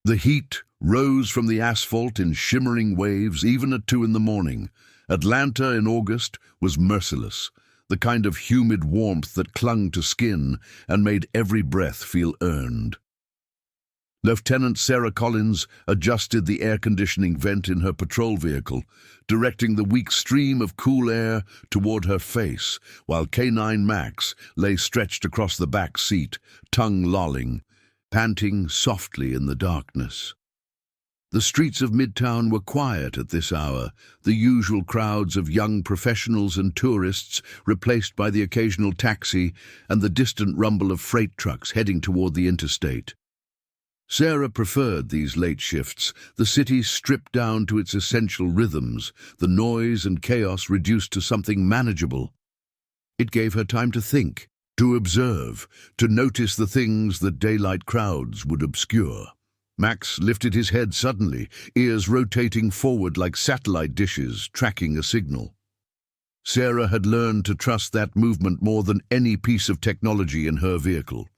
The heat rose from the asphalt in shimmering waves even at 2 in the morning. Atlanta in August was merciless, the kind of humid warmth that clung to skin and made every breath feel earned. Lieutenant Sarah Collins adjusted the air conditioning vent in her patrol vehicle, directing the weak stream of cool air toward her face, while K-9 Max lay stretched across the back seat, tongue lolling, panting softly in the darkness. The streets of Midtown were quiet at this hour, the usual crowds of young professionals and tourists replaced by the occasional taxi and the distant rumble of freight trucks heading toward the interstate. Sarah preferred these late shifts, the city stripped down to its essential rhythms, the noise and chaos reduced to something manageable. It gave her time to think, to observe, to notice the things that daylight crowds would obscure. Max lifted his head suddenly, ears rotating forward like satellite dishes tracking a signal. Sarah had learned to trust that movement more than any piece of technology in her vehicle.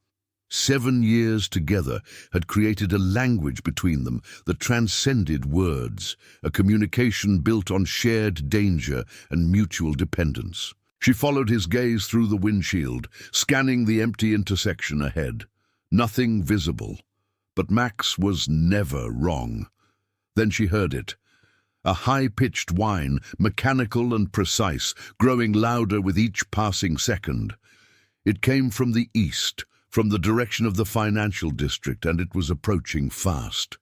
7 years together had created a language between them that transcended words, a communication built on shared danger and mutual dependence. She followed his gaze through the windshield, scanning the empty intersection ahead. Nothing visible. But Max was never wrong. Then she heard it. A high-pitched whine, mechanical and precise, growing louder with each passing second. It came from the east, from the direction of the financial district, and it was approaching fast.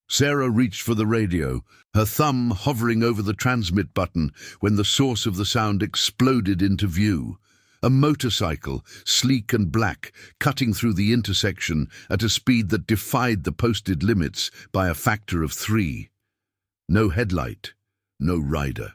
Sarah reached for the radio, her thumb hovering over the transmit button when the source of the sound exploded into view. A motorcycle, sleek and black, cutting through the intersection at a speed that defied the posted limits by a factor of 3. No headlight, no rider.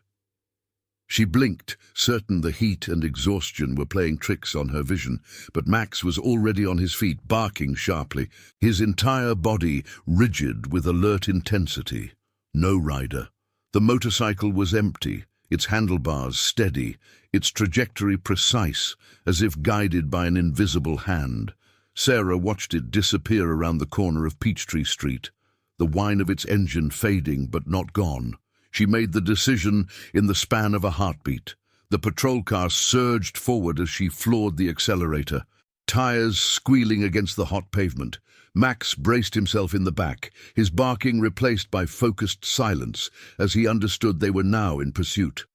She blinked, certain the heat and exhaustion were playing tricks on her vision, but Max was already on his feet, barking sharply, his entire body rigid with alert intensity. No rider. The motorcycle was empty, its handlebars steady, its trajectory precise, as if guided by an invisible hand. Sarah watched it disappear around the corner of Peachtree Street, the whine of its engine fading but not gone. She made the decision in the span of a heartbeat. The patrol car surged forward as she floored the accelerator, tires squealing against the hot pavement. Max braced himself in the back, his barking replaced by focused silence as he understood they were now in pursuit.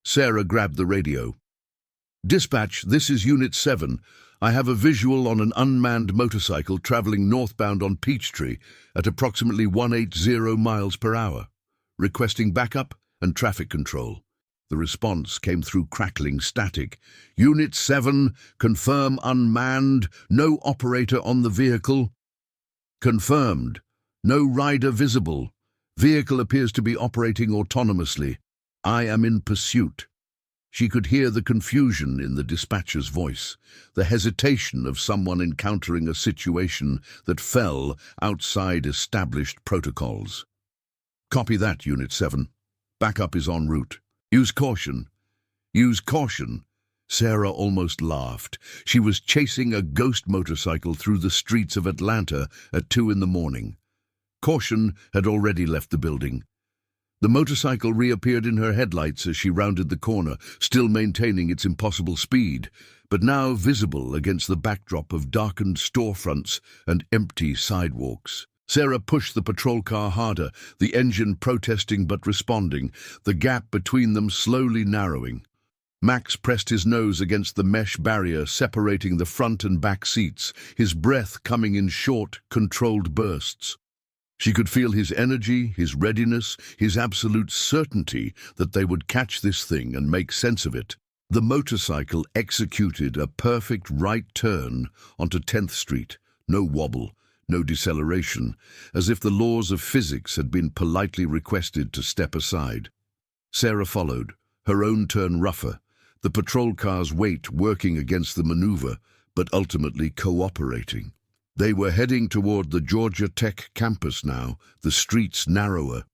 Sarah grabbed the radio. "Dispatch, this is Unit 7. I have a visual on an unmanned motorcycle traveling northbound on Peachtree at approximately 180 miles per hour. Requesting backup and traffic control." The response came through crackling static. "Unit 7, confirm unmanned, no operator on the vehicle." "Confirmed. No rider visible. Vehicle appears to be operating autonomously. I am in pursuit." She could hear the confusion in the dispatcher's voice, the hesitation of someone encountering a situation that fell outside established protocols. "Copy that, Unit 7. Backup is en route. Use caution." "Use caution?" Sarah almost laughed. She was chasing a ghost motorcycle through the streets of Atlanta at 2 in the morning. Caution had already left the building. The motorcycle reappeared in her headlights as she rounded the corner, still maintaining its impossible speed, but now visible against the backdrop of darkened storefronts and empty sidewalks. Sarah pushed the patrol car harder, the engine protesting but responding, the gap between them slowly narrowing. Max pressed his nose against the mesh barrier separating the front and back seats, his breath coming in short, controlled bursts. She could feel his energy, his readiness, his absolute certainty that they would catch this thing and make sense of it. The motorcycle executed a perfect right turn onto 10th Street, no wobble, no deceleration, as if the laws of physics had been politely requested to step aside. Sarah followed, her own turn rougher, the patrol car's weight working against the maneuver, but ultimately cooperating. They were heading toward the Georgia Tech campus now, the streets narrower.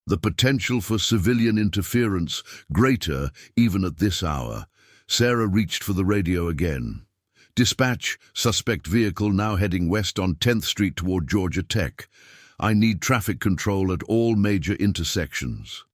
The potential for civilian interference greater even at this hour. Sarah reached for the radio again. Dispatch, suspect vehicle now heading west on 10th Street toward Georgia Tech. I need traffic control at all major intersections.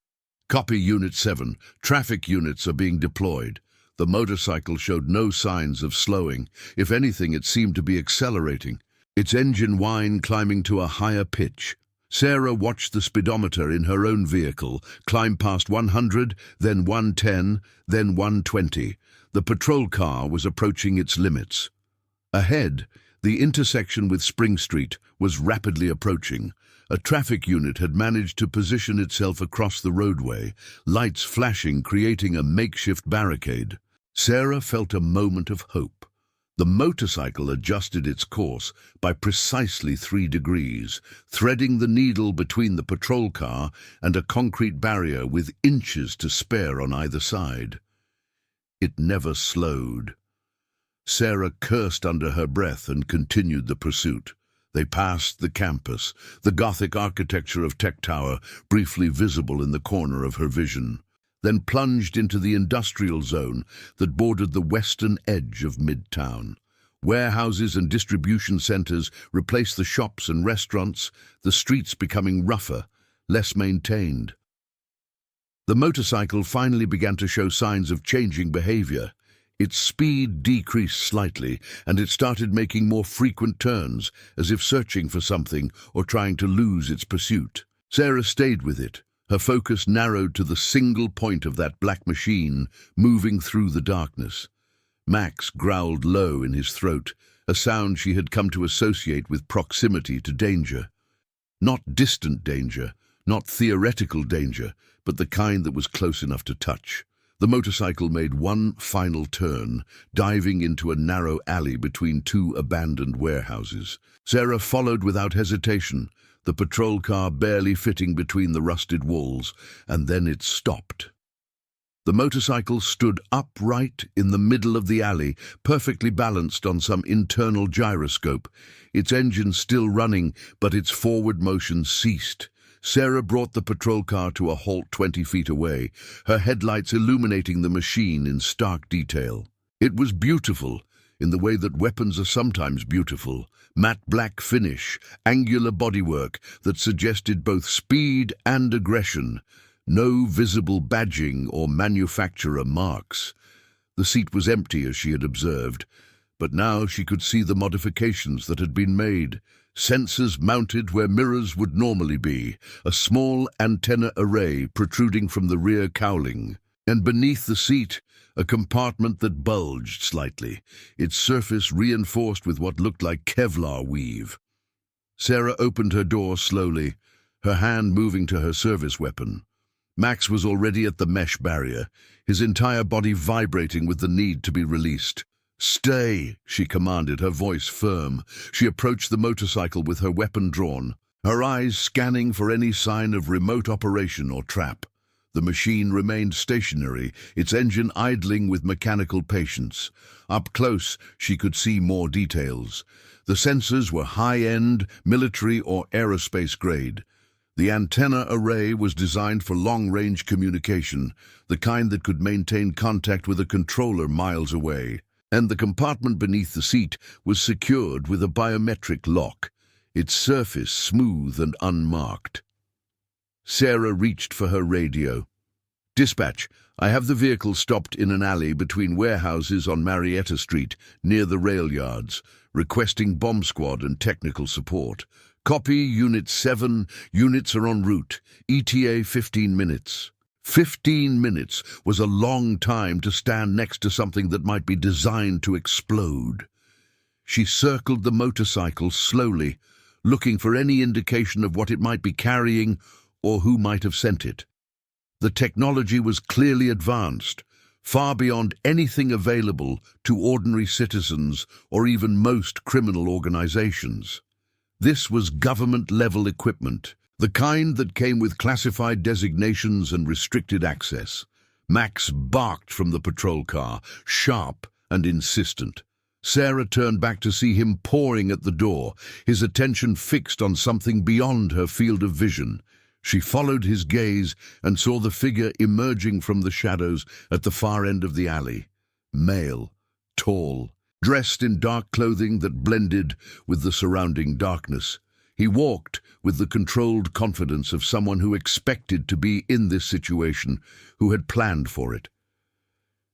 Copy Unit 7. Traffic units are being deployed. The motorcycle showed no signs of slowing. If anything, it seemed to be accelerating, its engine whine climbing to a higher pitch. Sarah watched the speedometer in her own vehicle climb past 100, then 110, then 120. The patrol car was approaching its limits. Ahead, the intersection with Spring Street was rapidly approaching. A traffic unit had managed to position itself across the roadway, lights flashing, creating a makeshift barricade. Sarah felt a moment of hope. The motorcycle adjusted its course by precisely 3 degrees, threading the needle between the patrol car and a concrete barrier with inches to spare on either side. It never slowed. Sarah cursed under her breath and continued the pursuit. They passed the campus, the Gothic architecture of Tech Tower briefly visible in the corner of her vision, then plunged into the industrial zone that bordered the western edge of Midtown. Warehouses and distribution centers replaced the shops and restaurants, the streets becoming rougher, less maintained. The motorcycle finally began to show signs of changing behavior. Its speed decreased slightly, and it started making more frequent turns, as if searching for something or trying to lose its pursuit. Sarah stayed with it, her focus narrowed to the single point of that black machine moving through the darkness. Max growled low in his throat, a sound she had come to associate with proximity to danger. Not distant danger, not theoretical danger, but the kind that was close enough to touch. The motorcycle made one final turn, diving into a narrow alley between 2 abandoned warehouses. Sarah followed without hesitation, the patrol car barely fitting between the rusted walls, and then it stopped. The motorcycle stood upright in the middle of the alley, perfectly balanced on some internal gyroscope, its engine still running, but its forward motion ceased. Sarah brought the patrol car to a halt 20 feet away, her headlights illuminating the machine in stark detail. It was beautiful, in the way that weapons are sometimes beautiful. Matte black finish, angular bodywork that suggested both speed and aggression. No visible badging or manufacturer marks. The seat was empty, as she had observed, but now she could see the modifications that had been made. Sensors mounted where mirrors would normally be, a small antenna array protruding from the rear cowling, and beneath the seat, a compartment that bulged slightly, its surface reinforced with what looked like Kevlar weave. Sarah opened her door slowly, her hand moving to her service weapon. Max was already at the mesh barrier, his entire body vibrating with the need to be released. "Stay," she commanded, her voice firm. She approached the motorcycle with her weapon drawn, her eyes scanning for any sign of remote operation or trap. The machine remained stationary, its engine idling with mechanical patience. Up close, she could see more details. The sensors were high-end, military or aerospace grade. The antenna array was designed for long-range communication, the kind that could maintain contact with a controller miles away. And the compartment beneath the seat was secured with a biometric lock, its surface smooth and unmarked. Sarah reached for her radio. "Dispatch, I have the vehicle stopped in an alley between warehouses on Marietta Street, near the rail yards, requesting bomb squad and technical support. Copy Unit 7, units are en route, ETA 15 minutes. 15 minutes was a long time to stand next to something that might be designed to explode. She circled the motorcycle slowly, looking for any indication of what it might be carrying or who might have sent it. The technology was clearly advanced, far beyond anything available to ordinary citizens or even most criminal organizations. This was government-level equipment, the kind that came with classified designations and restricted access. Max barked from the patrol car, sharp and insistent. Sarah turned back to see him pawing at the door, his attention fixed on something beyond her field of vision. She followed his gaze and saw the figure emerging from the shadows at the far end of the alley. Male, tall, dressed in dark clothing that blended with the surrounding darkness. He walked with the controlled confidence of someone who expected to be in this situation, who had planned for it.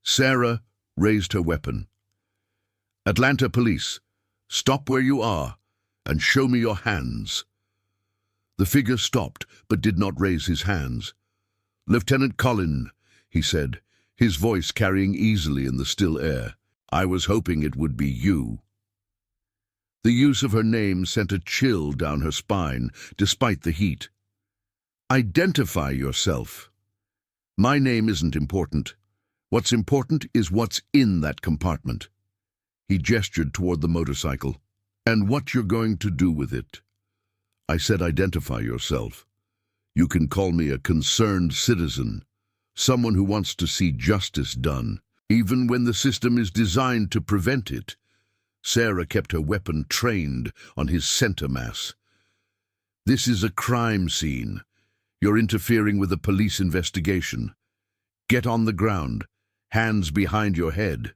Sarah raised her weapon. "Atlanta Police, stop where you are and show me your hands." The figure stopped but did not raise his hands. "Lieutenant Collin," he said, his voice carrying easily in the still air. "I was hoping it would be you." The use of her name sent a chill down her spine, despite the heat. "Identify yourself." "My name isn't important. What's important is what's in that compartment." He gestured toward the motorcycle. "And what you're going to do with it." "I said identify yourself. You can call me a concerned citizen, someone who wants to see justice done, even when the system is designed to prevent it." Sarah kept her weapon trained on his center mass. "This is a crime scene. You're interfering with a police investigation. Get on the ground, hands behind your head."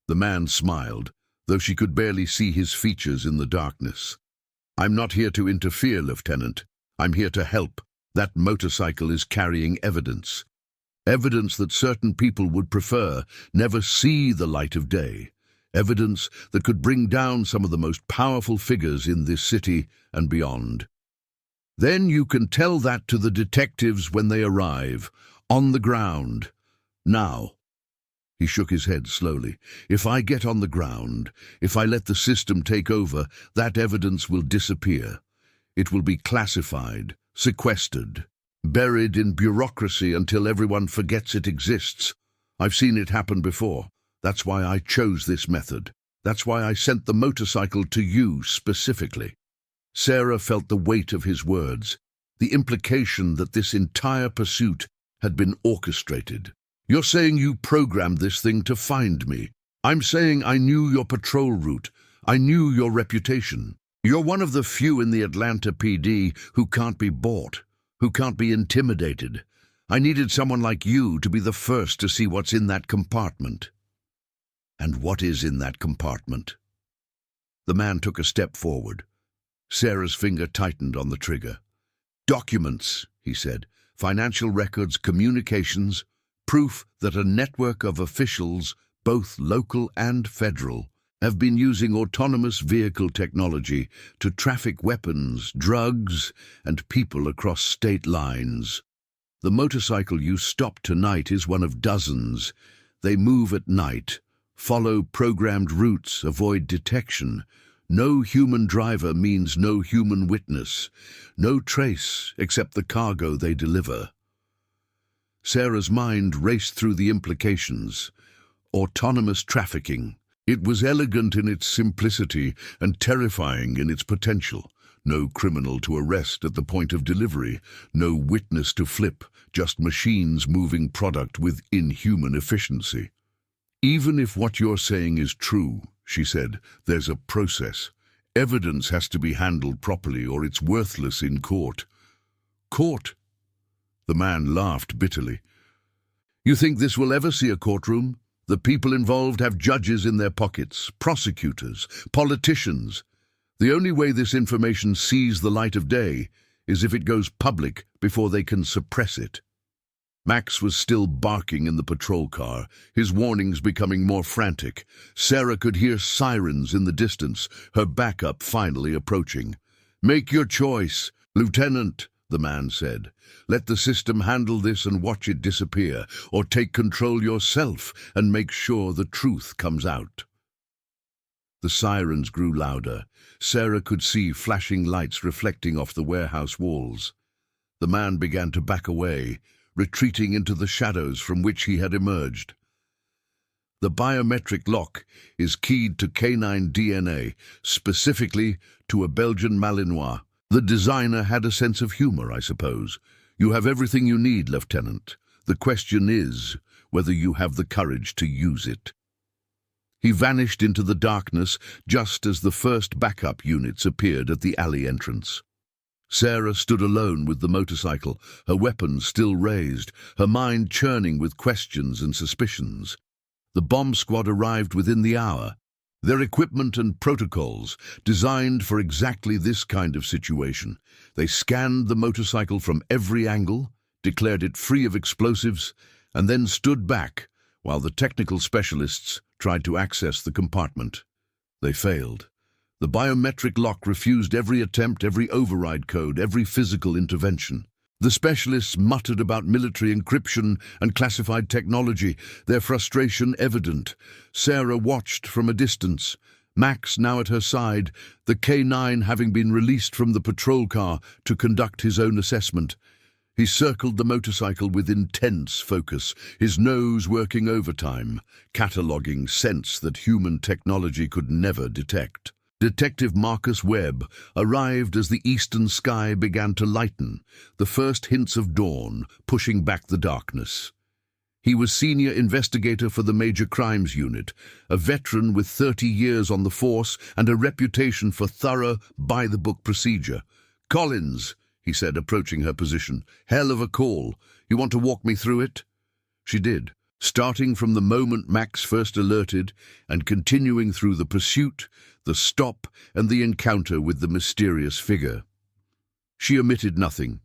The man smiled, though she could barely see his features in the darkness. "I'm not here to interfere, Lieutenant. I'm here to help. That motorcycle is carrying evidence. Evidence that certain people would prefer never see the light of day. Evidence that could bring down some of the most powerful figures in this city and beyond. Then you can tell that to the detectives when they arrive, on the ground. Now." He shook his head slowly. "If I get on the ground, if I let the system take over, that evidence will disappear. It will be classified, sequestered, buried in bureaucracy until everyone forgets it exists. I've seen it happen before. That's why I chose this method. That's why I sent the motorcycle to you specifically." Sarah felt the weight of his words, the implication that this entire pursuit had been orchestrated. "You're saying you programmed this thing to find me. I'm saying I knew your patrol route. I knew your reputation. You're one of the few in the Atlanta PD who can't be bought, who can't be intimidated. I needed someone like you to be the first to see what's in that compartment." "And what is in that compartment?" The man took a step forward. Sarah's finger tightened on the trigger. "Documents," he said. "Financial records, communications, proof that a network of officials, both local and federal, have been using autonomous vehicle technology to traffic weapons, drugs, and people across state lines. The motorcycle you stopped tonight is one of dozens. They move at night, follow programmed routes, avoid detection. No human driver means no human witness, no trace except the cargo they deliver." Sarah's mind raced through the implications. Autonomous trafficking. It was elegant in its simplicity and terrifying in its potential. No criminal to arrest at the point of delivery, no witness to flip, just machines moving product with inhuman efficiency. "Even if what you're saying is true," she said, "there's a process. Evidence has to be handled properly or it's worthless in court." "Court?" The man laughed bitterly. "You think this will ever see a courtroom? The people involved have judges in their pockets, prosecutors, politicians. The only way this information sees the light of day is if it goes public before they can suppress it." Max was still barking in the patrol car, his warnings becoming more frantic. Sarah could hear sirens in the distance, her backup finally approaching. "Make your choice, Lieutenant," the man said. "Let the system handle this and watch it disappear, or take control yourself and make sure the truth comes out." The sirens grew louder. Sarah could see flashing lights reflecting off the warehouse walls. The man began to back away, retreating into the shadows from which he had emerged. "The biometric lock is keyed to K-9 DNA, specifically to a Belgian Malinois. The designer had a sense of humor, I suppose. You have everything you need, Lieutenant. The question is whether you have the courage to use it." He vanished into the darkness just as the first backup units appeared at the alley entrance. Sarah stood alone with the motorcycle, her weapon still raised, her mind churning with questions and suspicions. The bomb squad arrived within the hour. Their equipment and protocols, designed for exactly this kind of situation. They scanned the motorcycle from every angle, declared it free of explosives, and then stood back while the technical specialists tried to access the compartment. They failed. The biometric lock refused every attempt, every override code, every physical intervention. The specialists muttered about military encryption and classified technology, their frustration evident. Sarah watched from a distance, Max now at her side, the K-9 having been released from the patrol car to conduct his own assessment. He circled the motorcycle with intense focus, his nose working overtime, cataloguing scents that human technology could never detect. Detective Marcus Webb arrived as the eastern sky began to lighten, the first hints of dawn pushing back the darkness. He was senior investigator for the Major Crimes Unit, a veteran with 30 years on the force and a reputation for thorough, by-the-book procedure. "Collins," he said, approaching her position. "Hell of a call. You want to walk me through it?" She did, starting from the moment Max first alerted and continuing through the pursuit, the stop, and the encounter with the mysterious figure. She omitted nothing,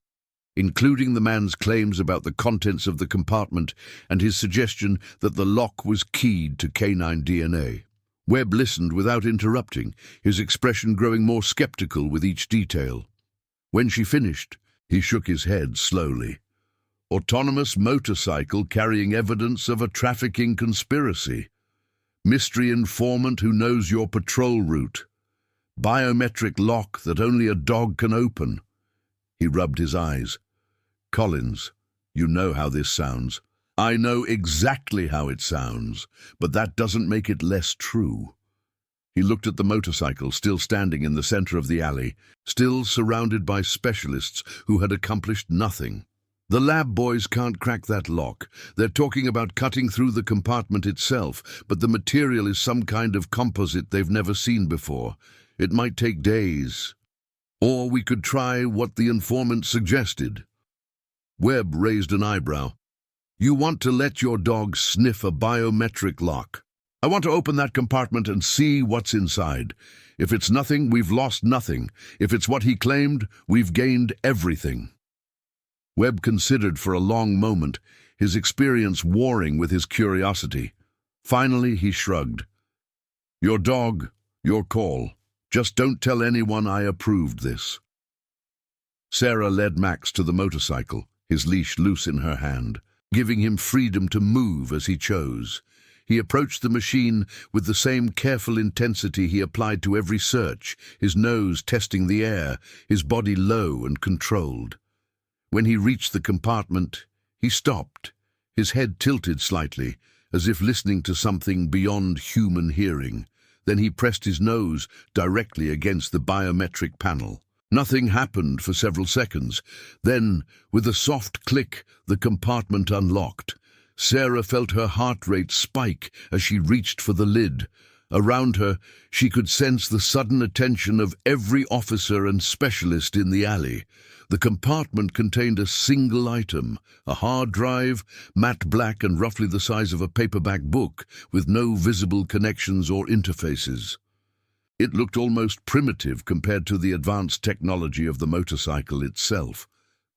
including the man's claims about the contents of the compartment and his suggestion that the lock was keyed to K-9 DNA. Webb listened without interrupting, his expression growing more skeptical with each detail. When she finished, he shook his head slowly. "Autonomous motorcycle carrying evidence of a trafficking conspiracy. Mystery informant who knows your patrol route. Biometric lock that only a dog can open." He rubbed his eyes. "Collins, you know how this sounds." "I know exactly how it sounds, but that doesn't make it less true." He looked at the motorcycle, still standing in the center of the alley, still surrounded by specialists who had accomplished nothing. "The lab boys can't crack that lock. They're talking about cutting through the compartment itself, but the material is some kind of composite they've never seen before. It might take days. Or we could try what the informant suggested." Webb raised an eyebrow. "You want to let your dog sniff a biometric lock? I want to open that compartment and see what's inside. If it's nothing, we've lost nothing. If it's what he claimed, we've gained everything." Webb considered for a long moment, his experience warring with his curiosity. Finally, he shrugged. "Your dog, your call. Just don't tell anyone I approved this." Sarah led Max to the motorcycle, his leash loose in her hand, giving him freedom to move as he chose. He approached the machine with the same careful intensity he applied to every search, his nose testing the air, his body low and controlled. When he reached the compartment, he stopped, his head tilted slightly, as if listening to something beyond human hearing. Then he pressed his nose directly against the biometric panel. Nothing happened for several seconds. Then, with a soft click, the compartment unlocked. Sarah felt her heart rate spike as she reached for the lid. Around her, she could sense the sudden attention of every officer and specialist in the alley. The compartment contained a single item, a hard drive, matte black and roughly the size of a paperback book, with no visible connections or interfaces. It looked almost primitive compared to the advanced technology of the motorcycle itself.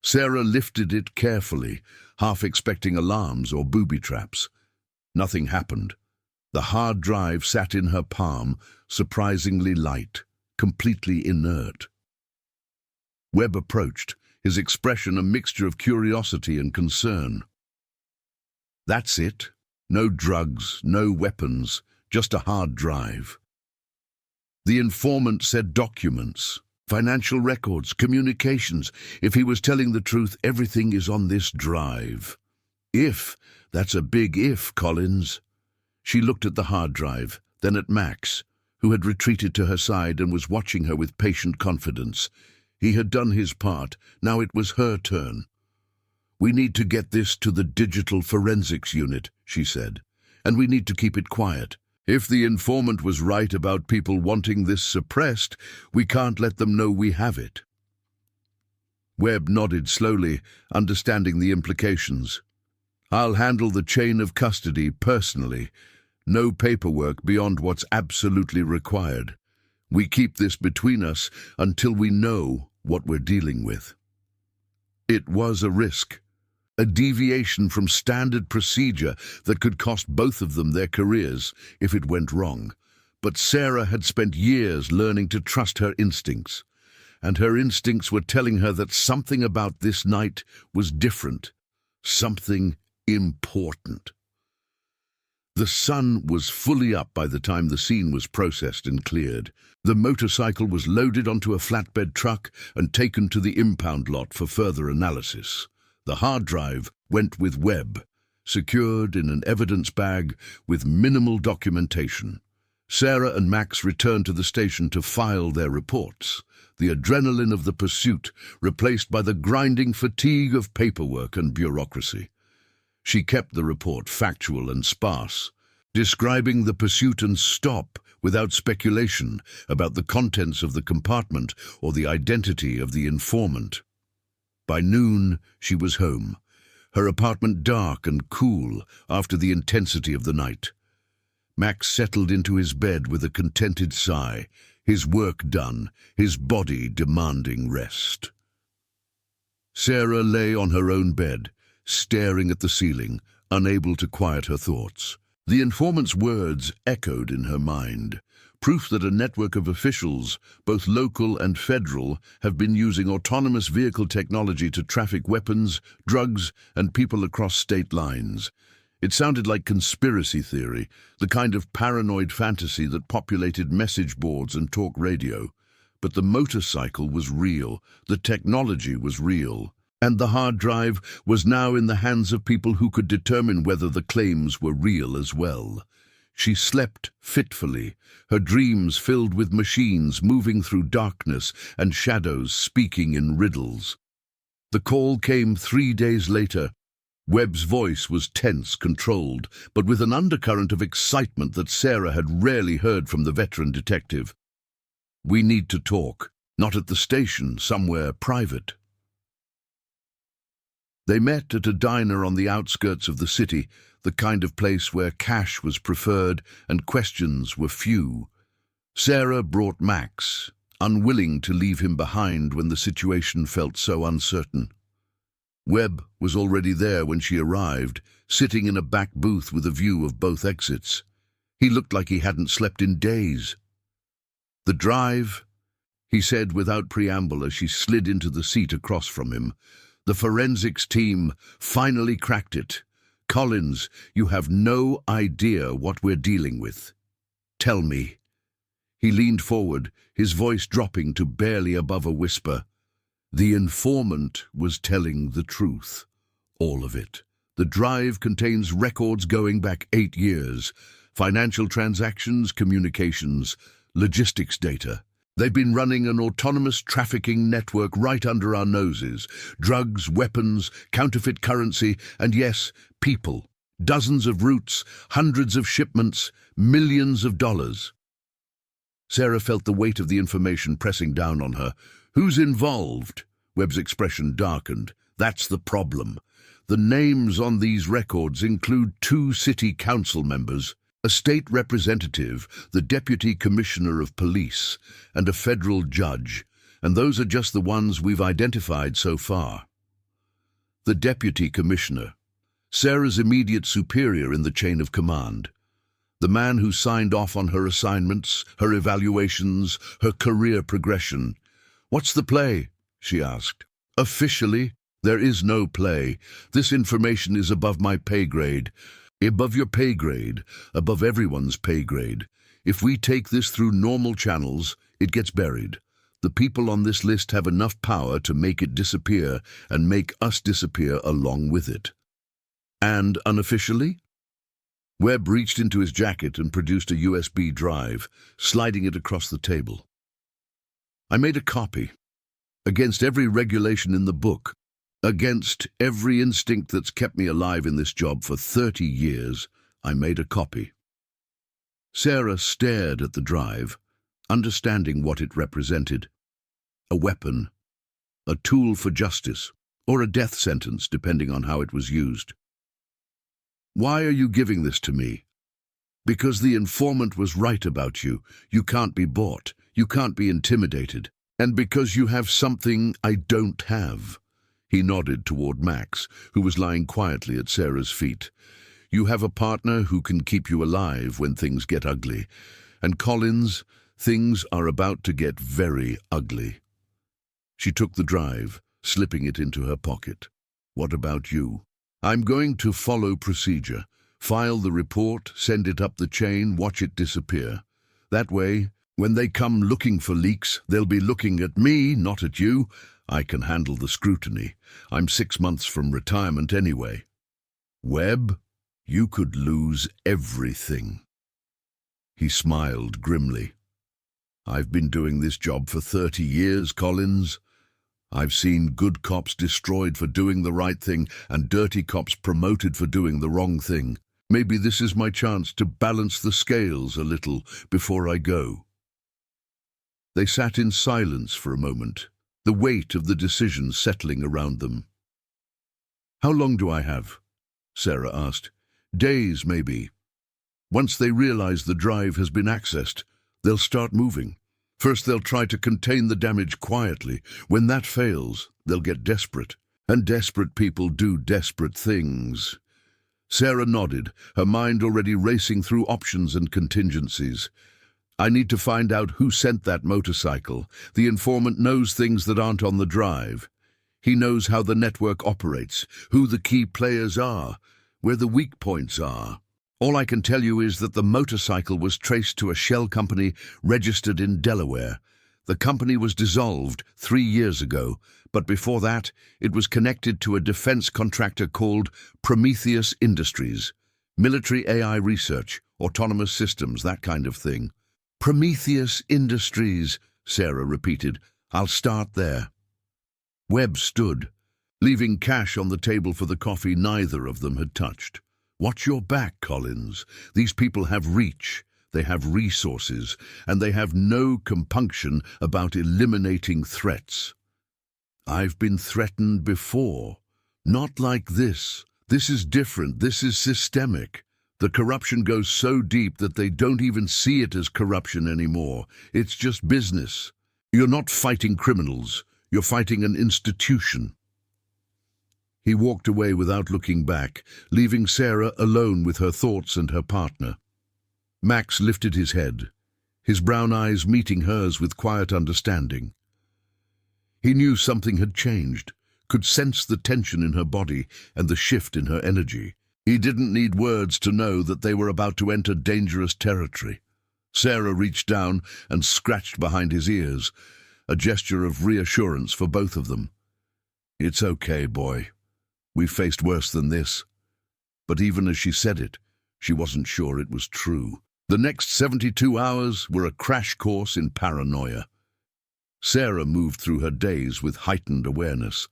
Sarah lifted it carefully, half expecting alarms or booby traps. Nothing happened. The hard drive sat in her palm, surprisingly light, completely inert. Webb approached, his expression a mixture of curiosity and concern. "That's it. No drugs, no weapons, just a hard drive." The informant said documents, financial records, communications. If he was telling the truth, everything is on this drive. "If, that's a big if, Collins." She looked at the hard drive, then at Max, who had retreated to her side and was watching her with patient confidence. He had done his part, now it was her turn. "We need to get this to the digital forensics unit," she said, "and we need to keep it quiet. If the informant was right about people wanting this suppressed, we can't let them know we have it." Webb nodded slowly, understanding the implications. "I'll handle the chain of custody personally. No paperwork beyond what's absolutely required. We keep this between us until we know what we're dealing with. It was a risk, a deviation from standard procedure that could cost both of them their careers if it went wrong. But Sarah had spent years learning to trust her instincts, and her instincts were telling her that something about this night was different, something important. The sun was fully up by the time the scene was processed and cleared. The motorcycle was loaded onto a flatbed truck and taken to the impound lot for further analysis. The hard drive went with Webb, secured in an evidence bag with minimal documentation. Sarah and Max returned to the station to file their reports, the adrenaline of the pursuit replaced by the grinding fatigue of paperwork and bureaucracy. She kept the report factual and sparse, describing the pursuit and stop without speculation about the contents of the compartment or the identity of the informant. By noon, she was home, her apartment dark and cool after the intensity of the night. Max settled into his bed with a contented sigh, his work done, his body demanding rest. Sarah lay on her own bed, staring at the ceiling, unable to quiet her thoughts. The informant's words echoed in her mind, proof that a network of officials, both local and federal, have been using autonomous vehicle technology to traffic weapons, drugs, and people across state lines. It sounded like conspiracy theory, the kind of paranoid fantasy that populated message boards and talk radio. But the motorcycle was real, the technology was real, and the hard drive was now in the hands of people who could determine whether the claims were real as well. She slept fitfully, her dreams filled with machines moving through darkness and shadows speaking in riddles. The call came 3 days later. Webb's voice was tense, controlled, but with an undercurrent of excitement that Sarah had rarely heard from the veteran detective. "We need to talk, not at the station, somewhere private." They met at a diner on the outskirts of the city, the kind of place where cash was preferred and questions were few. Sarah brought Max, unwilling to leave him behind when the situation felt so uncertain. Webb was already there when she arrived, sitting in a back booth with a view of both exits. He looked like he hadn't slept in days. "The drive," he said without preamble as she slid into the seat across from him. "The forensics team finally cracked it. Collins, you have no idea what we're dealing with. Tell me." He leaned forward, his voice dropping to barely above a whisper. The informant was telling the truth. All of it. The drive contains records going back 8 years. Financial transactions, communications, logistics data. They've been running an autonomous trafficking network right under our noses. Drugs, weapons, counterfeit currency, and yes, people. Dozens of routes, hundreds of shipments, millions of dollars. Sarah felt the weight of the information pressing down on her. "Who's involved?" Webb's expression darkened. "That's the problem. The names on these records include 2 city council members, a state representative, the deputy commissioner of police, and a federal judge, and those are just the ones we've identified so far." The deputy commissioner, Sarah's immediate superior in the chain of command, the man who signed off on her assignments, her evaluations, her career progression. "What's the play?" she asked. "Officially, there is no play. This information is above my pay grade. Above your pay grade, above everyone's pay grade. If we take this through normal channels, it gets buried. The people on this list have enough power to make it disappear and make us disappear along with it." "And unofficially?" Webb reached into his jacket and produced a USB drive, sliding it across the table. "I made a copy. Against every regulation in the book. Against every instinct that's kept me alive in this job for 30 years, I made a copy." Sarah stared at the drive, understanding what it represented. A weapon, a tool for justice, or a death sentence, depending on how it was used. "Why are you giving this to me?" Because the informant was right about you. You can't be bought. You can't be intimidated. And because you have something I don't have." He nodded toward Max, who was lying quietly at Sarah's feet. "You have a partner who can keep you alive when things get ugly. And Collins, things are about to get very ugly." She took the drive, slipping it into her pocket. "What about you?" "I'm going to follow procedure. File the report, send it up the chain, watch it disappear. That way, when they come looking for leaks, they'll be looking at me, not at you. I can handle the scrutiny. I'm 6 months from retirement anyway." "Webb, you could lose everything." He smiled grimly. "I've been doing this job for 30 years, Collins. I've seen good cops destroyed for doing the right thing and dirty cops promoted for doing the wrong thing. Maybe this is my chance to balance the scales a little before I go." They sat in silence for a moment, the weight of the decision settling around them. "How long do I have?" Sarah asked. "Days, maybe. Once they realize the drive has been accessed, they'll start moving. First they'll try to contain the damage quietly. When that fails, they'll get desperate. And desperate people do desperate things." Sarah nodded, her mind already racing through options and contingencies. "I need to find out who sent that motorcycle. The informant knows things that aren't on the drive. He knows how the network operates, who the key players are, where the weak points are. All I can tell you is that the motorcycle was traced to a shell company registered in Delaware. The company was dissolved 3 years ago, but before that, it was connected to a defense contractor called Prometheus Industries. Military AI research, autonomous systems, that kind of thing." "Prometheus Industries," Sarah repeated. "I'll start there." Webb stood. Leaving cash on the table for the coffee neither of them had touched. "Watch your back, Collins. These people have reach. They have resources, and they have no compunction about eliminating threats." "I've been threatened before. Not like this. This is different. This is systemic. The corruption goes so deep that they don't even see it as corruption anymore. It's just business. You're not fighting criminals. You're fighting an institution." He walked away without looking back, leaving Sarah alone with her thoughts and her partner. Max lifted his head, his brown eyes meeting hers with quiet understanding. He knew something had changed, could sense the tension in her body and the shift in her energy. He didn't need words to know that they were about to enter dangerous territory. Sarah reached down and scratched behind his ears, a gesture of reassurance for both of them. "It's okay, boy. We've faced worse than this." But even as she said it, she wasn't sure it was true. The next 72 hours were a crash course in paranoia. Sarah moved through her days with heightened awareness,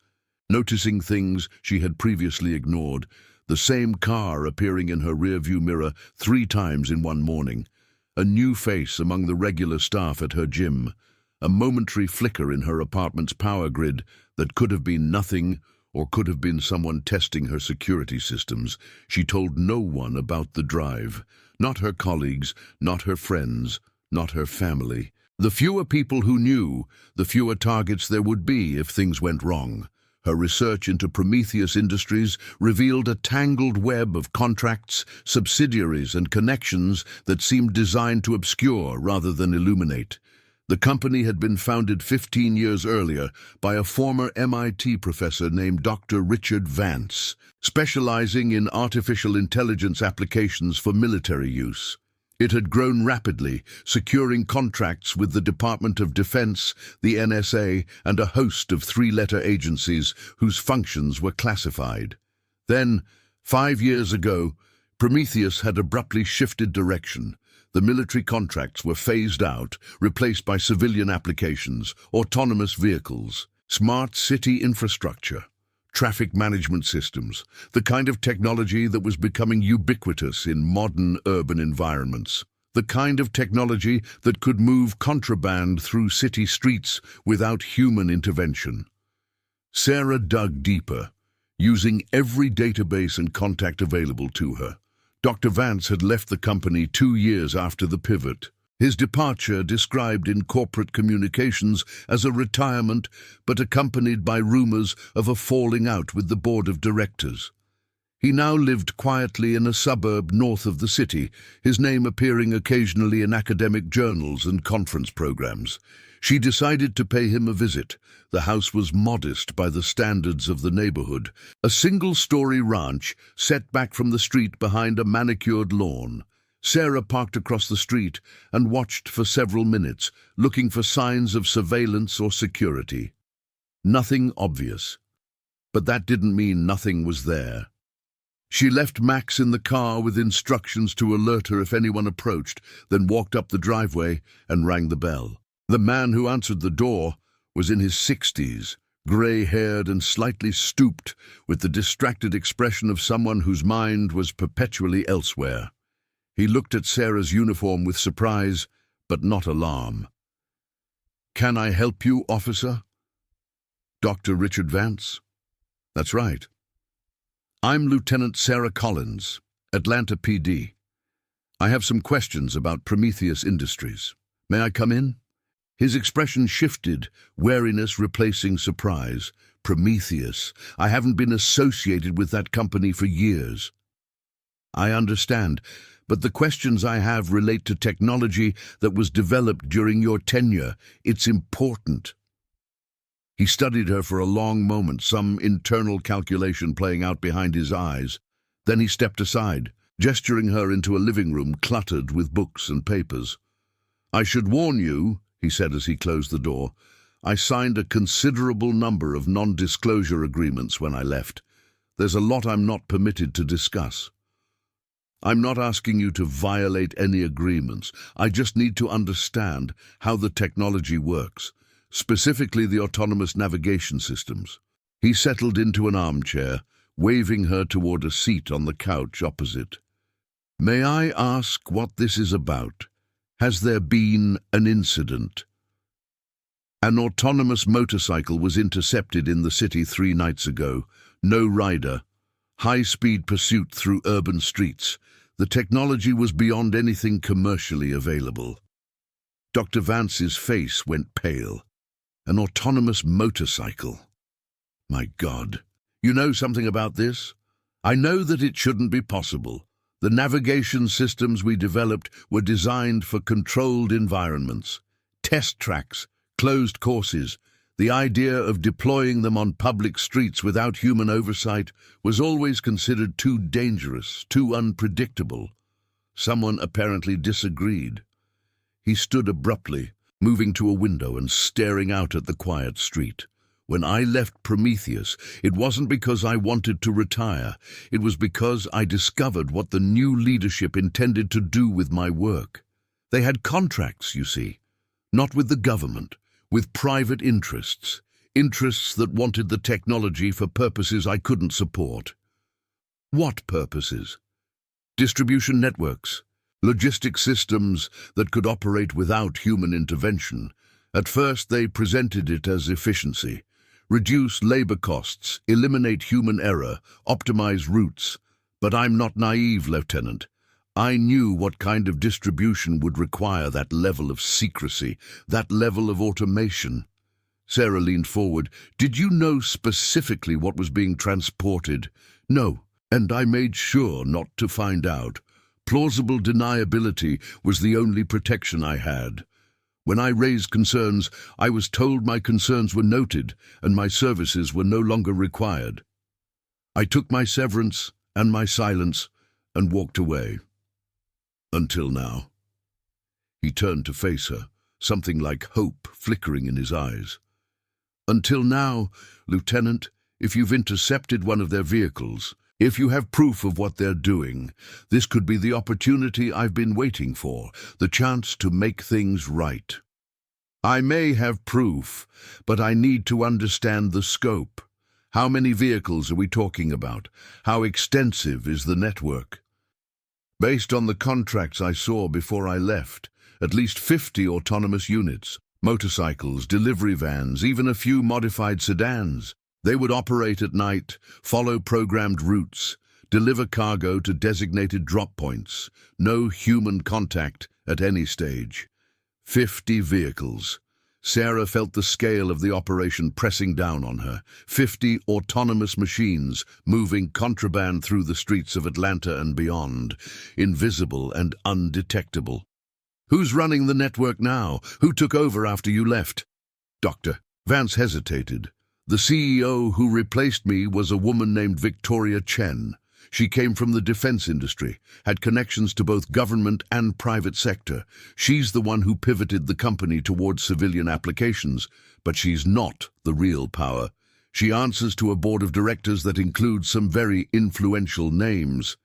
noticing things she had previously ignored, the same car appearing in her rearview mirror 3 times in one morning, a new face among the regular staff at her gym, a momentary flicker in her apartment's power grid that could have been nothing or could have been someone testing her security systems. She told no one about the drive, not her colleagues, not her friends, not her family. The fewer people who knew, the fewer targets there would be if things went wrong. Her research into Prometheus Industries revealed a tangled web of contracts, subsidiaries, and connections that seemed designed to obscure rather than illuminate. The company had been founded 15 years earlier by a former MIT professor named Dr. Richard Vance, specializing in artificial intelligence applications for military use. It had grown rapidly, securing contracts with the Department of Defense, the NSA, and a host of 3-letter agencies whose functions were classified. Then, 5 years ago, Prometheus had abruptly shifted direction. The military contracts were phased out, replaced by civilian applications, autonomous vehicles, smart city infrastructure, traffic management systems, the kind of technology that was becoming ubiquitous in modern urban environments, the kind of technology that could move contraband through city streets without human intervention. Sarah dug deeper, using every database and contact available to her. Dr. Vance had left the company 2 years after the pivot. His departure described in corporate communications as a retirement, but accompanied by rumors of a falling out with the board of directors. He now lived quietly in a suburb north of the city, his name appearing occasionally in academic journals and conference programs. She decided to pay him a visit. The house was modest by the standards of the neighborhood, a single-story ranch set back from the street behind a manicured lawn. Sarah parked across the street and watched for several minutes, looking for signs of surveillance or security. Nothing obvious. But that didn't mean nothing was there. She left Max in the car with instructions to alert her if anyone approached, then walked up the driveway and rang the bell. The man who answered the door was in his 60s, grey-haired and slightly stooped, with the distracted expression of someone whose mind was perpetually elsewhere. He looked at Sarah's uniform with surprise, but not alarm. "Can I help you, officer?" "Dr. Richard Vance?" "That's right. I'm Lieutenant Sarah Collins, Atlanta PD. I have some questions about Prometheus Industries. May I come in?" His expression shifted, wariness replacing surprise. Prometheus. I haven't been associated with that company for years. "I understand, but the questions I have relate to technology that was developed during your tenure. It's important." He studied her for a long moment, some internal calculation playing out behind his eyes. Then he stepped aside, gesturing her into a living room cluttered with books and papers. "I should warn you," he said as he closed the door, "I signed a considerable number of non-disclosure agreements when I left. There's a lot I'm not permitted to discuss." "I'm not asking you to violate any agreements. I just need to understand how the technology works, specifically the autonomous navigation systems." He settled into an armchair, waving her toward a seat on the couch opposite. "May I ask what this is about? Has there been an incident?" "An autonomous motorcycle was intercepted in the city 3 nights ago. No rider. High-speed pursuit through urban streets. The technology was beyond anything commercially available." Dr. Vance's face went pale. An autonomous motorcycle. My God. You know something about this? "I know that it shouldn't be possible. The navigation systems we developed were designed for controlled environments. Test tracks, closed courses. The idea of deploying them on public streets without human oversight was always considered too dangerous, too unpredictable." Someone apparently disagreed. He stood abruptly, moving to a window and staring out at the quiet street. "When I left Prometheus, it wasn't because I wanted to retire. It was because I discovered what the new leadership intended to do with my work. They had contracts, you see, not with the government, with private interests, interests that wanted the technology for purposes I couldn't support." "What purposes?" "Distribution networks. Logistic systems that could operate without human intervention. At first they presented it as efficiency. Reduce labor costs, eliminate human error, optimize routes. But I'm not naive, Lieutenant. I knew what kind of distribution would require that level of secrecy, that level of automation." Sarah leaned forward. "Did you know specifically what was being transported?" "No, and I made sure not to find out. Plausible deniability was the only protection I had. When I raised concerns, I was told my concerns were noted and my services were no longer required. I took my severance and my silence and walked away. Until now." He turned to face her, something like hope flickering in his eyes. "Until now, Lieutenant, if you've intercepted one of their vehicles, if you have proof of what they're doing, this could be the opportunity I've been waiting for, the chance to make things right. I may have proof, but I need to understand the scope. How many vehicles are we talking about? How extensive is the network?" "Based on the contracts I saw before I left, at least 50 autonomous units, motorcycles, delivery vans, even a few modified sedans. They would operate at night, follow programmed routes, deliver cargo to designated drop points, no human contact at any stage. 50 vehicles. Sarah felt the scale of the operation pressing down on her. 50 autonomous machines moving contraband through the streets of Atlanta and beyond, invisible and undetectable. Who's running the network now? Who took over after you left? Dr. Vance hesitated. The CEO who replaced me was a woman named Victoria Chen. She came from the defense industry, had connections to both government and private sector. She's the one who pivoted the company towards civilian applications, but she's not the real power. She answers to a board of directors that includes some very influential names.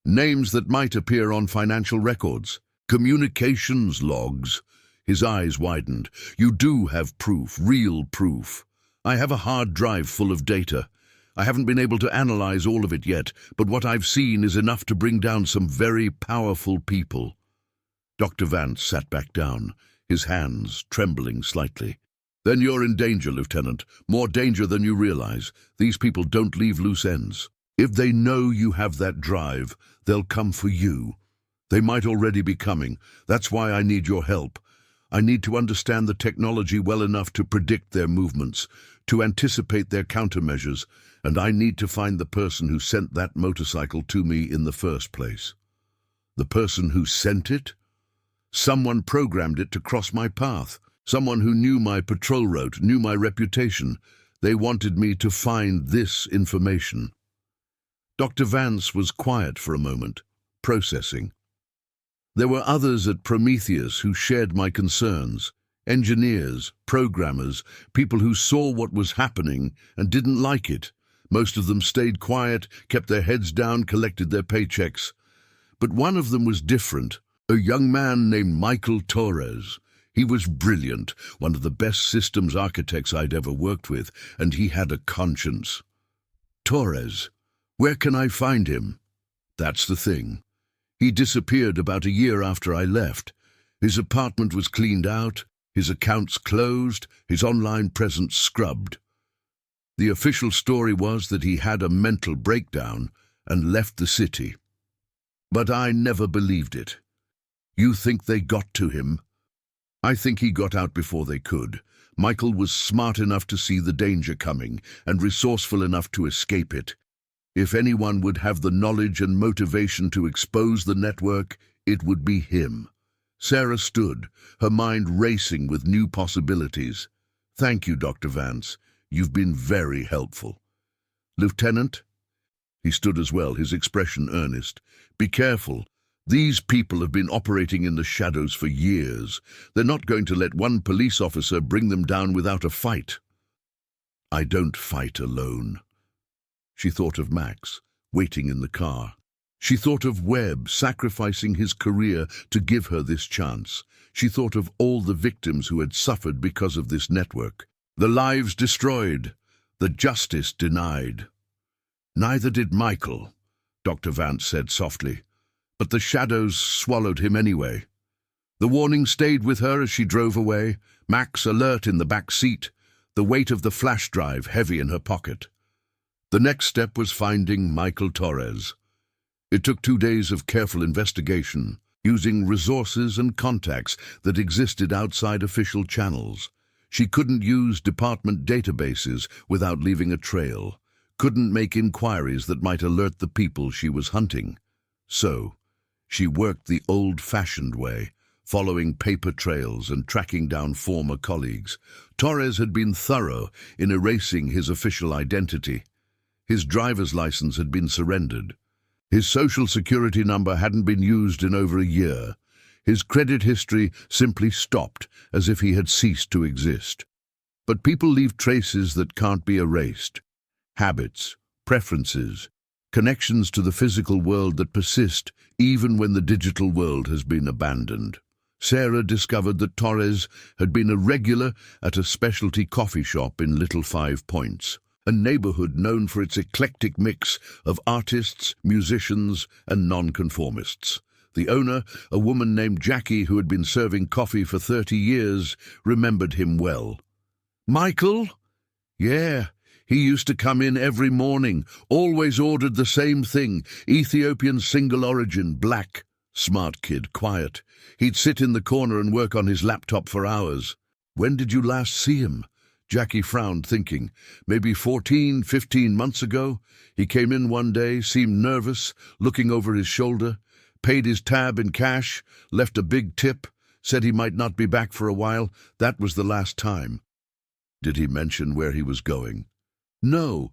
Names that might appear on financial records. Communications logs. His eyes widened. You do have proof, real proof. I have a hard drive full of data. I haven't been able to analyze all of it yet, but what I've seen is enough to bring down some very powerful people. Dr. Vance sat back down, his hands trembling slightly. Then you're in danger, Lieutenant. More danger than you realize. These people don't leave loose ends. If they know you have that drive, they'll come for you. They might already be coming. That's why I need your help. I need to understand the technology well enough to predict their movements, to anticipate their countermeasures, and I need to find the person who sent that motorcycle to me in the first place. The person who sent it? Someone programmed it to cross my path. Someone who knew my patrol route, knew my reputation. They wanted me to find this information. Dr. Vance was quiet for a moment, processing. There were others at Prometheus who shared my concerns. Engineers, programmers, people who saw what was happening and didn't like it. Most of them stayed quiet, kept their heads down, collected their paychecks. But one of them was different, a young man named Michael Torres. He was brilliant, one of the best systems architects I'd ever worked with, and he had a conscience. Torres, where can I find him? That's the thing. He disappeared about a year after I left. His apartment was cleaned out, his accounts closed, his online presence scrubbed. The official story was that he had a mental breakdown and left the city. But I never believed it. You think they got to him? I think he got out before they could. Michael was smart enough to see the danger coming and resourceful enough to escape it. If anyone would have the knowledge and motivation to expose the network, it would be him. Sarah stood, her mind racing with new possibilities. Thank you, Dr. Vance. You've been very helpful. Lieutenant? He stood as well, his expression earnest. Be careful. These people have been operating in the shadows for years. They're not going to let one police officer bring them down without a fight. I don't fight alone. She thought of Max, waiting in the car. She thought of Webb sacrificing his career to give her this chance. She thought of all the victims who had suffered because of this network. The lives destroyed, the justice denied. Neither did Michael, Dr. Vance said softly, but the shadows swallowed him anyway. The warning stayed with her as she drove away, Max alert in the back seat, the weight of the flash drive heavy in her pocket. The next step was finding Michael Torres. It took 2 days of careful investigation, using resources and contacts that existed outside official channels. She couldn't use department databases without leaving a trail, couldn't make inquiries that might alert the people she was hunting. So, she worked the old-fashioned way, following paper trails and tracking down former colleagues. Torres had been thorough in erasing his official identity. His driver's license had been surrendered. His social security number hadn't been used in over a year. His credit history simply stopped, as if he had ceased to exist. But people leave traces that can't be erased. Habits, preferences, connections to the physical world that persist even when the digital world has been abandoned. Sarah discovered that Torres had been a regular at a specialty coffee shop in Little 5 Points, a neighborhood known for its eclectic mix of artists, musicians, and nonconformists. The owner, a woman named Jackie who had been serving coffee for 30 years, remembered him well. "Michael?" "Yeah, He used to come in every morning, always ordered the same thing, Ethiopian single origin, black. Smart kid, quiet. He'd sit in the corner and work on his laptop for hours. When did you last see him? Jackie frowned, thinking. Maybe 14, 15 months ago. He came in one day, seemed nervous, looking over his shoulder, paid his tab in cash, left a big tip, said he might not be back for a while. That was the last time. Did he mention where he was going? No,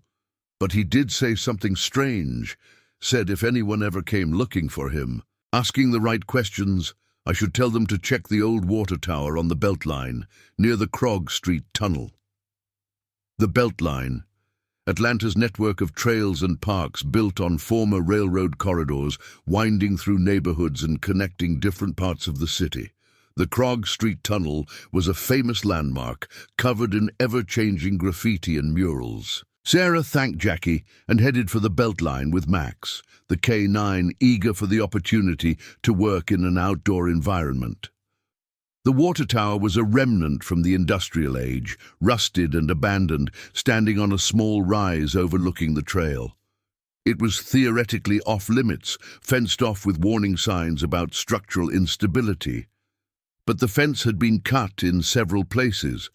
but he did say something strange. Said if anyone ever came looking for him, asking the right questions, I should tell them to check the old water tower on the Beltline, near the Krog Street Tunnel. The Beltline, Atlanta's network of trails and parks built on former railroad corridors, winding through neighborhoods and connecting different parts of the city. The Krog Street Tunnel was a famous landmark, covered in ever-changing graffiti and murals. Sarah thanked Jackie and headed for the Beltline with Max, the K-9 eager for the opportunity to work in an outdoor environment. The water tower was a remnant from the industrial age, rusted and abandoned, standing on a small rise overlooking the trail. It was theoretically off-limits, fenced off with warning signs about structural instability. But the fence had been cut in several places,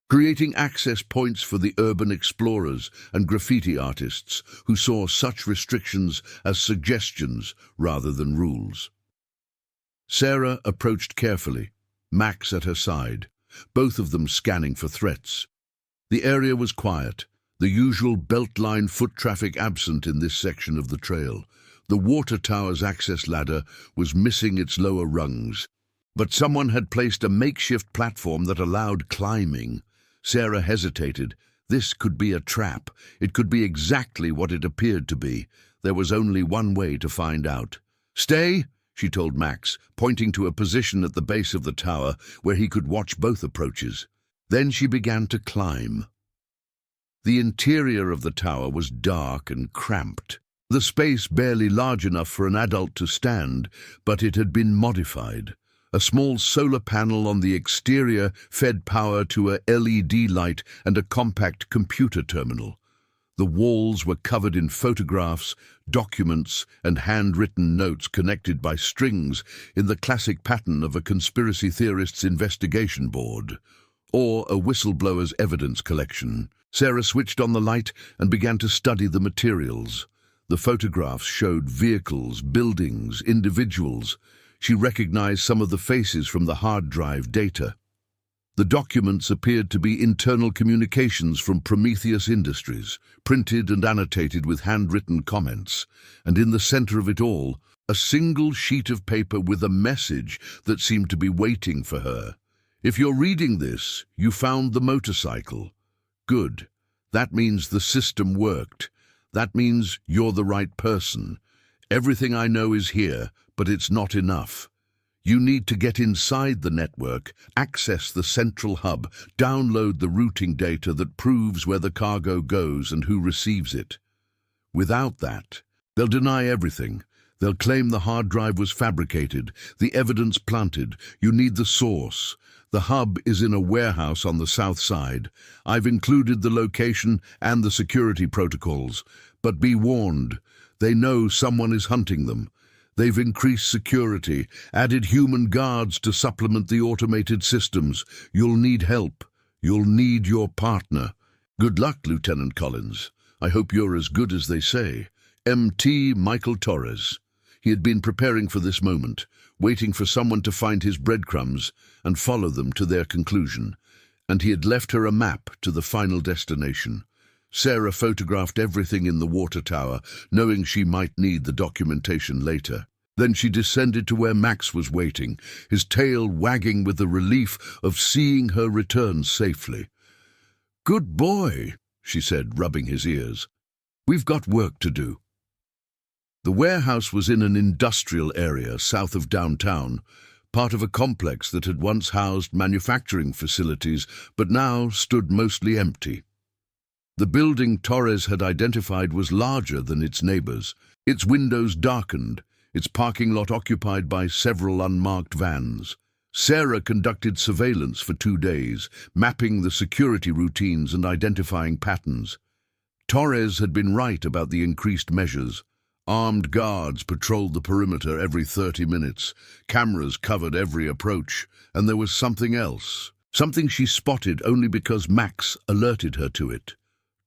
creating access points for the urban explorers and graffiti artists who saw such restrictions as suggestions rather than rules. Sarah approached carefully, Max at her side, both of them scanning for threats. The area was quiet, the usual Beltline foot traffic absent in this section of the trail. The water tower's access ladder was missing its lower rungs, but someone had placed a makeshift platform that allowed climbing. Sarah hesitated. This could be a trap. It could be exactly what it appeared to be. There was only one way to find out. "Stay," she told Max, pointing to a position at the base of the tower where he could watch both approaches. Then she began to climb. The interior of the tower was dark and cramped. The space barely large enough for an adult to stand, but it had been modified. A small solar panel on the exterior fed power to a LED light and a compact computer terminal. The walls were covered in photographs, documents, and handwritten notes connected by strings in the classic pattern of a conspiracy theorist's investigation board, or a whistleblower's evidence collection. Sarah switched on the light and began to study the materials. The photographs showed vehicles, buildings, individuals. She recognized some of the faces from the hard drive data. The documents appeared to be internal communications from Prometheus Industries, printed and annotated with handwritten comments, and in the center of it all, a single sheet of paper with a message that seemed to be waiting for her. "If you're reading this, you found the motorcycle. Good. That means the system worked. That means you're the right person. Everything I know is here, but it's not enough. You need to get inside the network, access the central hub, download the routing data that proves where the cargo goes and who receives it. Without that, they'll deny everything. They'll claim the hard drive was fabricated, the evidence planted. You need the source. The hub is in a warehouse on the south side. I've included the location and the security protocols. But be warned, they know someone is hunting them. They've increased security, added human guards to supplement the automated systems. You'll need help. You'll need your partner. Good luck, Lieutenant Collins. I hope you're as good as they say. MT Michael Torres." He had been preparing for this moment, waiting for someone to find his breadcrumbs and follow them to their conclusion, and he had left her a map to the final destination. Sarah photographed everything in the water tower, knowing she might need the documentation later. Then she descended to where Max was waiting, his tail wagging with the relief of seeing her return safely. "Good boy," she said, rubbing his ears. "We've got work to do." The warehouse was in an industrial area south of downtown, part of a complex that had once housed manufacturing facilities but now stood mostly empty. The building Torres had identified was larger than its neighbors, its windows darkened, its parking lot occupied by several unmarked vans. Sarah conducted surveillance for 2 days, mapping the security routines and identifying patterns. Torres had been right about the increased measures. Armed guards patrolled the perimeter every 30 minutes. Cameras covered every approach. And there was something else. Something she spotted only because Max alerted her to it.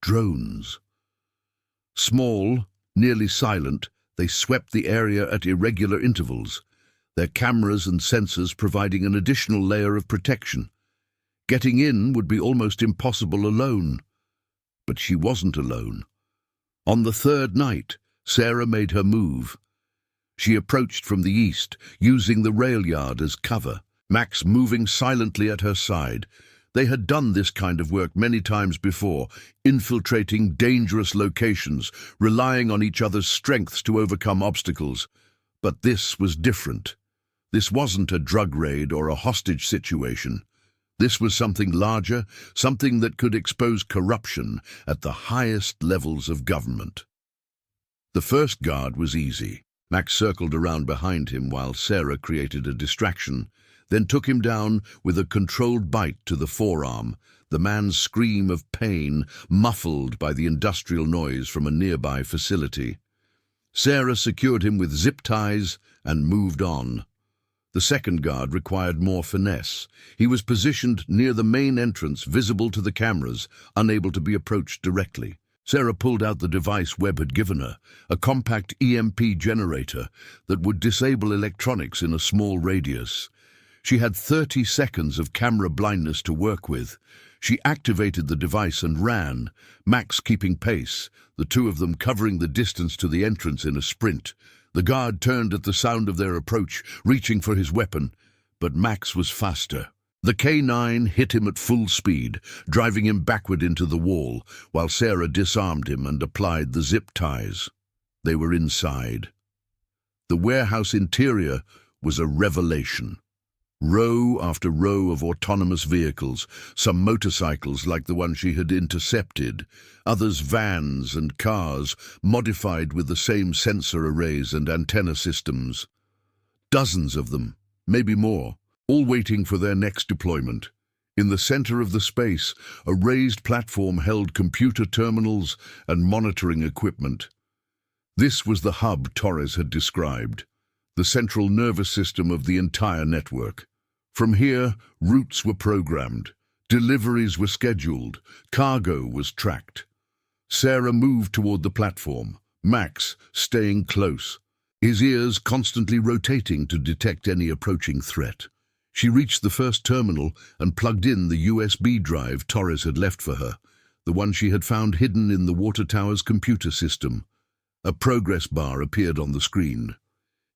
Drones. Small, nearly silent, they swept the area at irregular intervals, their cameras and sensors providing an additional layer of protection. Getting in would be almost impossible alone. But she wasn't alone. On the third night, Sarah made her move. She approached from the east, using the rail yard as cover, Max moving silently at her side. They had done this kind of work many times before, infiltrating dangerous locations, relying on each other's strengths to overcome obstacles. But this was different. This wasn't a drug raid or a hostage situation. This was something larger, something that could expose corruption at the highest levels of government. The first guard was easy. Max circled around behind him while Sarah created a distraction, then took him down with a controlled bite to the forearm, the man's scream of pain muffled by the industrial noise from a nearby facility. Sarah secured him with zip ties and moved on. The second guard required more finesse. He was positioned near the main entrance, visible to the cameras, unable to be approached directly. Sarah pulled out the device Webb had given her, a compact EMP generator that would disable electronics in a small radius. She had 30 seconds of camera blindness to work with. She activated the device and ran, Max keeping pace, the two of them covering the distance to the entrance in a sprint. The guard turned at the sound of their approach, reaching for his weapon, but Max was faster. The K-9 hit him at full speed, driving him backward into the wall, while Sarah disarmed him and applied the zip ties. They were inside. The warehouse interior was a revelation. Row after row of autonomous vehicles, some motorcycles like the one she had intercepted, others vans and cars modified with the same sensor arrays and antenna systems. Dozens of them, maybe more, all waiting for their next deployment. In the center of the space, a raised platform held computer terminals and monitoring equipment. This was the hub Torres had described, the central nervous system of the entire network. From here, routes were programmed, deliveries were scheduled, cargo was tracked. Sarah moved toward the platform, Max staying close, his ears constantly rotating to detect any approaching threat. She reached the first terminal and plugged in the USB drive Torres had left for her, the one she had found hidden in the water tower's computer system. A progress bar appeared on the screen.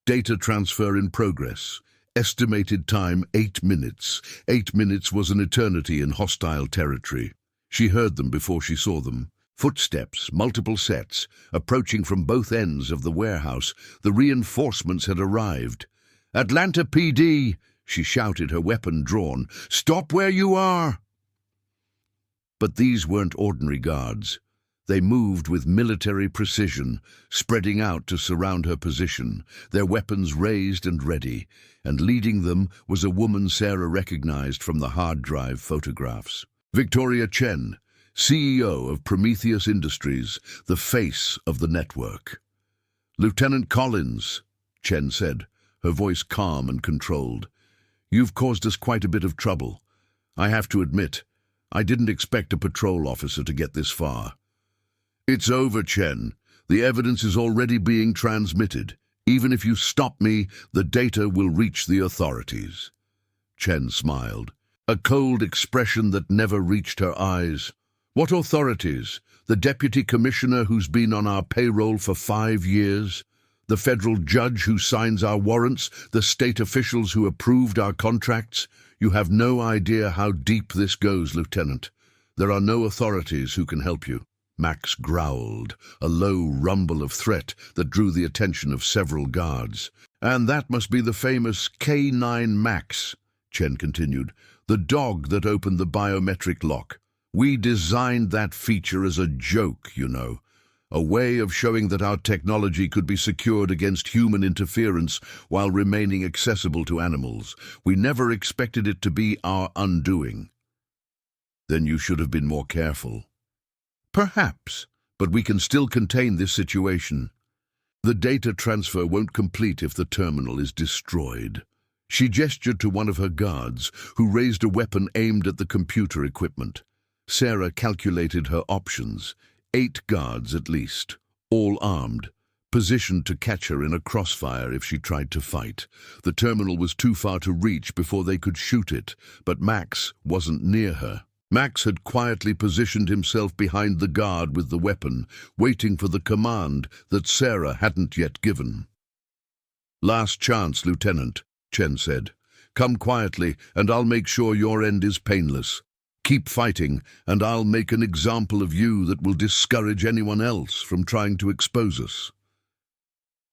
Data transfer in progress. Estimated time 8 minutes. 8 minutes was an eternity in hostile territory. She heard them before she saw them. Footsteps, multiple sets, approaching from both ends of the warehouse. The reinforcements had arrived. "Atlanta PD!" she shouted, her weapon drawn. "Stop where you are!" But these weren't ordinary guards. They moved with military precision, spreading out to surround her position, their weapons raised and ready, and leading them was a woman Sarah recognized from the hard drive photographs. Victoria Chen, CEO of Prometheus Industries, the face of the network. "Lieutenant Collins," Chen said, her voice calm and controlled. "You've caused us quite a bit of trouble. I have to admit, I didn't expect a patrol officer to get this far." "It's over, Chen. The evidence is already being transmitted. Even if you stop me, the data will reach the authorities." Chen smiled, a cold expression that never reached her eyes. "What authorities? The deputy commissioner who's been on our payroll for 5 years? The federal judge who signs our warrants? The state officials who approved our contracts? You have no idea how deep this goes, Lieutenant. There are no authorities who can help you." Max growled, a low rumble of threat that drew the attention of several guards. "And that must be the famous K-9 Max," Chen continued, "the dog that opened the biometric lock. We designed that feature as a joke, you know, a way of showing that our technology could be secured against human interference while remaining accessible to animals. We never expected it to be our undoing." "Then you should have been more careful." "Perhaps, but we can still contain this situation. The data transfer won't complete if the terminal is destroyed. She gestured to one of her guards, who raised a weapon aimed at the computer equipment. Sarah calculated her options. 8 guards at least, all armed, positioned to catch her in a crossfire if she tried to fight. The terminal was too far to reach before they could shoot it, but Max wasn't near her. Max had quietly positioned himself behind the guard with the weapon, waiting for the command that Sarah hadn't yet given. "Last chance, Lieutenant," Chen said. "Come quietly, and I'll make sure your end is painless. Keep fighting, and I'll make an example of you that will discourage anyone else from trying to expose us."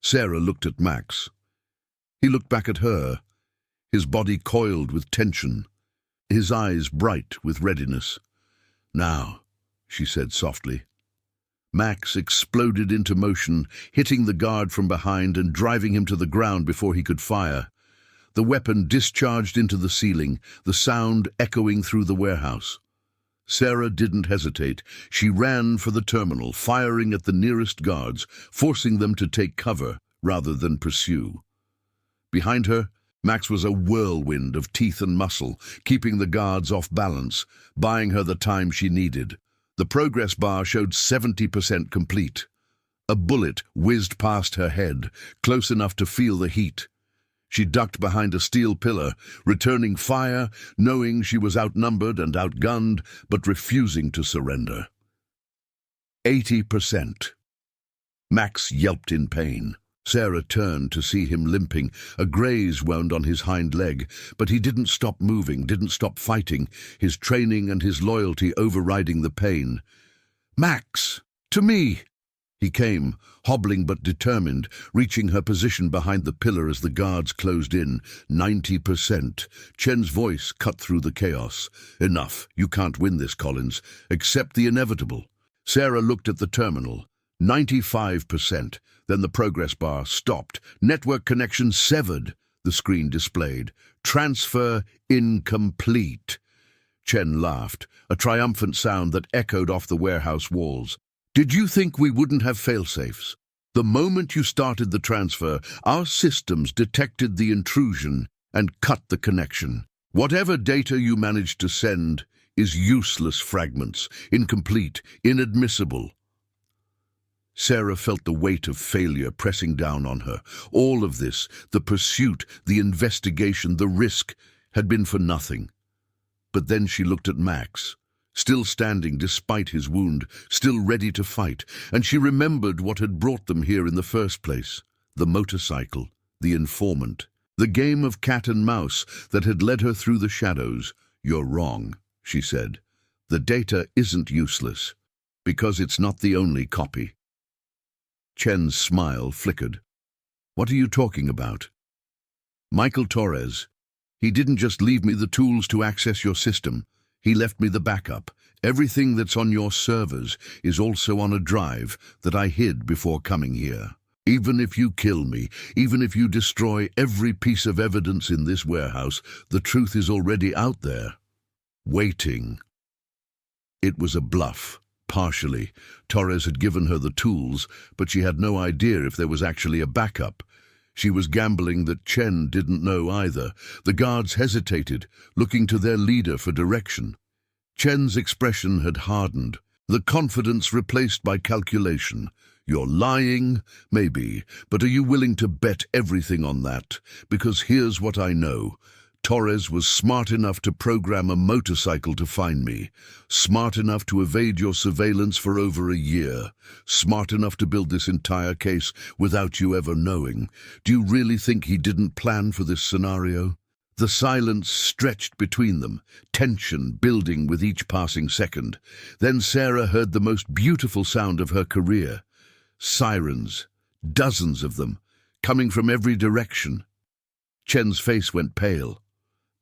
Sarah looked at Max. He looked back at her, his body coiled with tension, his eyes bright with readiness. "Now," she said softly. Max exploded into motion, hitting the guard from behind and driving him to the ground before he could fire. The weapon discharged into the ceiling, the sound echoing through the warehouse. Sarah didn't hesitate. She ran for the terminal, firing at the nearest guards, forcing them to take cover rather than pursue. Behind her, Max was a whirlwind of teeth and muscle, keeping the guards off balance, buying her the time she needed. The progress bar showed 70% complete. A bullet whizzed past her head, close enough to feel the heat. She ducked behind a steel pillar, returning fire, knowing she was outnumbered and outgunned, but refusing to surrender. 80%. Max yelped in pain. Sarah turned to see him limping. A graze wound on his hind leg, but he didn't stop moving, didn't stop fighting, his training and his loyalty overriding the pain. "Max! To me!" He came, hobbling but determined, reaching her position behind the pillar as the guards closed in. 90%. Chen's voice cut through the chaos. "Enough. You can't win this, Collins. Accept the inevitable." Sarah looked at the terminal. 95%. Then the progress bar stopped. "Network connection severed," the screen displayed. "Transfer incomplete." Chen laughed, a triumphant sound that echoed off the warehouse walls. "Did you think we wouldn't have fail-safes? The moment you started the transfer, our systems detected the intrusion and cut the connection. Whatever data you managed to send is useless fragments, incomplete, inadmissible." Sarah felt the weight of failure pressing down on her. All of this, the pursuit, the investigation, the risk, had been for nothing. But then she looked at Max, still standing despite his wound, still ready to fight, and she remembered what had brought them here in the first place: the motorcycle, the informant, the game of cat and mouse that had led her through the shadows. "You're wrong," she said. "The data isn't useless, because it's not the only copy." Chen's smile flickered. "What are you talking about?" "Michael Torres. He didn't just leave me the tools to access your system. He left me the backup. Everything that's on your servers is also on a drive that I hid before coming here. Even if you kill me, even if you destroy every piece of evidence in this warehouse, the truth is already out there, waiting." It was a bluff. Partially. Torres had given her the tools, but she had no idea if there was actually a backup. She was gambling that Chen didn't know either. The guards hesitated, looking to their leader for direction. Chen's expression had hardened, the confidence replaced by calculation. "You're lying? Maybe, but are you willing to bet everything on that? Because here's what I know. Torres was smart enough to program a motorcycle to find me, smart enough to evade your surveillance for over a year, smart enough to build this entire case without you ever knowing. Do you really think he didn't plan for this scenario?" The silence stretched between them, tension building with each passing second. Then Sarah heard the most beautiful sound of her career. Sirens, dozens of them, coming from every direction. Chen's face went pale.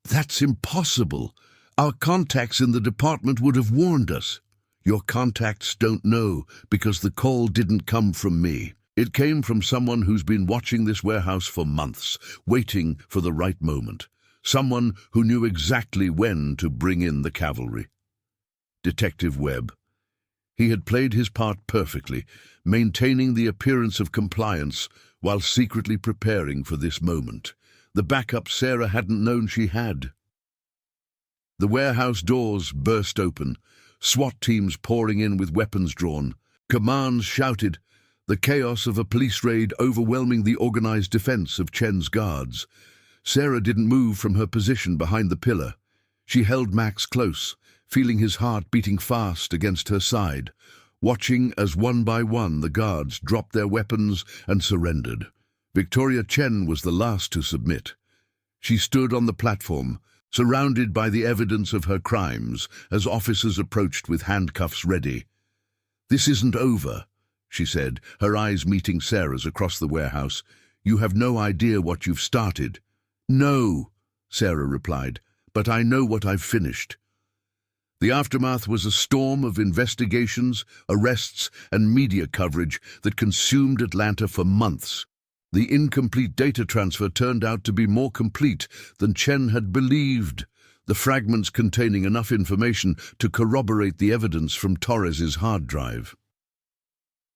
"That's impossible. Our contacts in the department would have warned us." "Your contacts don't know, because the call didn't come from me. It came from someone who's been watching this warehouse for months, waiting for the right moment. Someone who knew exactly when to bring in the cavalry." Detective Webb. He had played his part perfectly, maintaining the appearance of compliance while secretly preparing for this moment. The backup Sarah hadn't known she had. The warehouse doors burst open, SWAT teams pouring in with weapons drawn. Commands shouted, the chaos of a police raid overwhelming the organized defense of Chen's guards. Sarah didn't move from her position behind the pillar. She held Max close, feeling his heart beating fast against her side, watching as one by one the guards dropped their weapons and surrendered. Victoria Chen was the last to submit. She stood on the platform, surrounded by the evidence of her crimes as officers approached with handcuffs ready. "This isn't over," she said, her eyes meeting Sarah's across the warehouse. "You have no idea what you've started." "No," Sarah replied, "but I know what I've finished." The aftermath was a storm of investigations, arrests, and media coverage that consumed Atlanta for months. The incomplete data transfer turned out to be more complete than Chen had believed, the fragments containing enough information to corroborate the evidence from Torres's hard drive.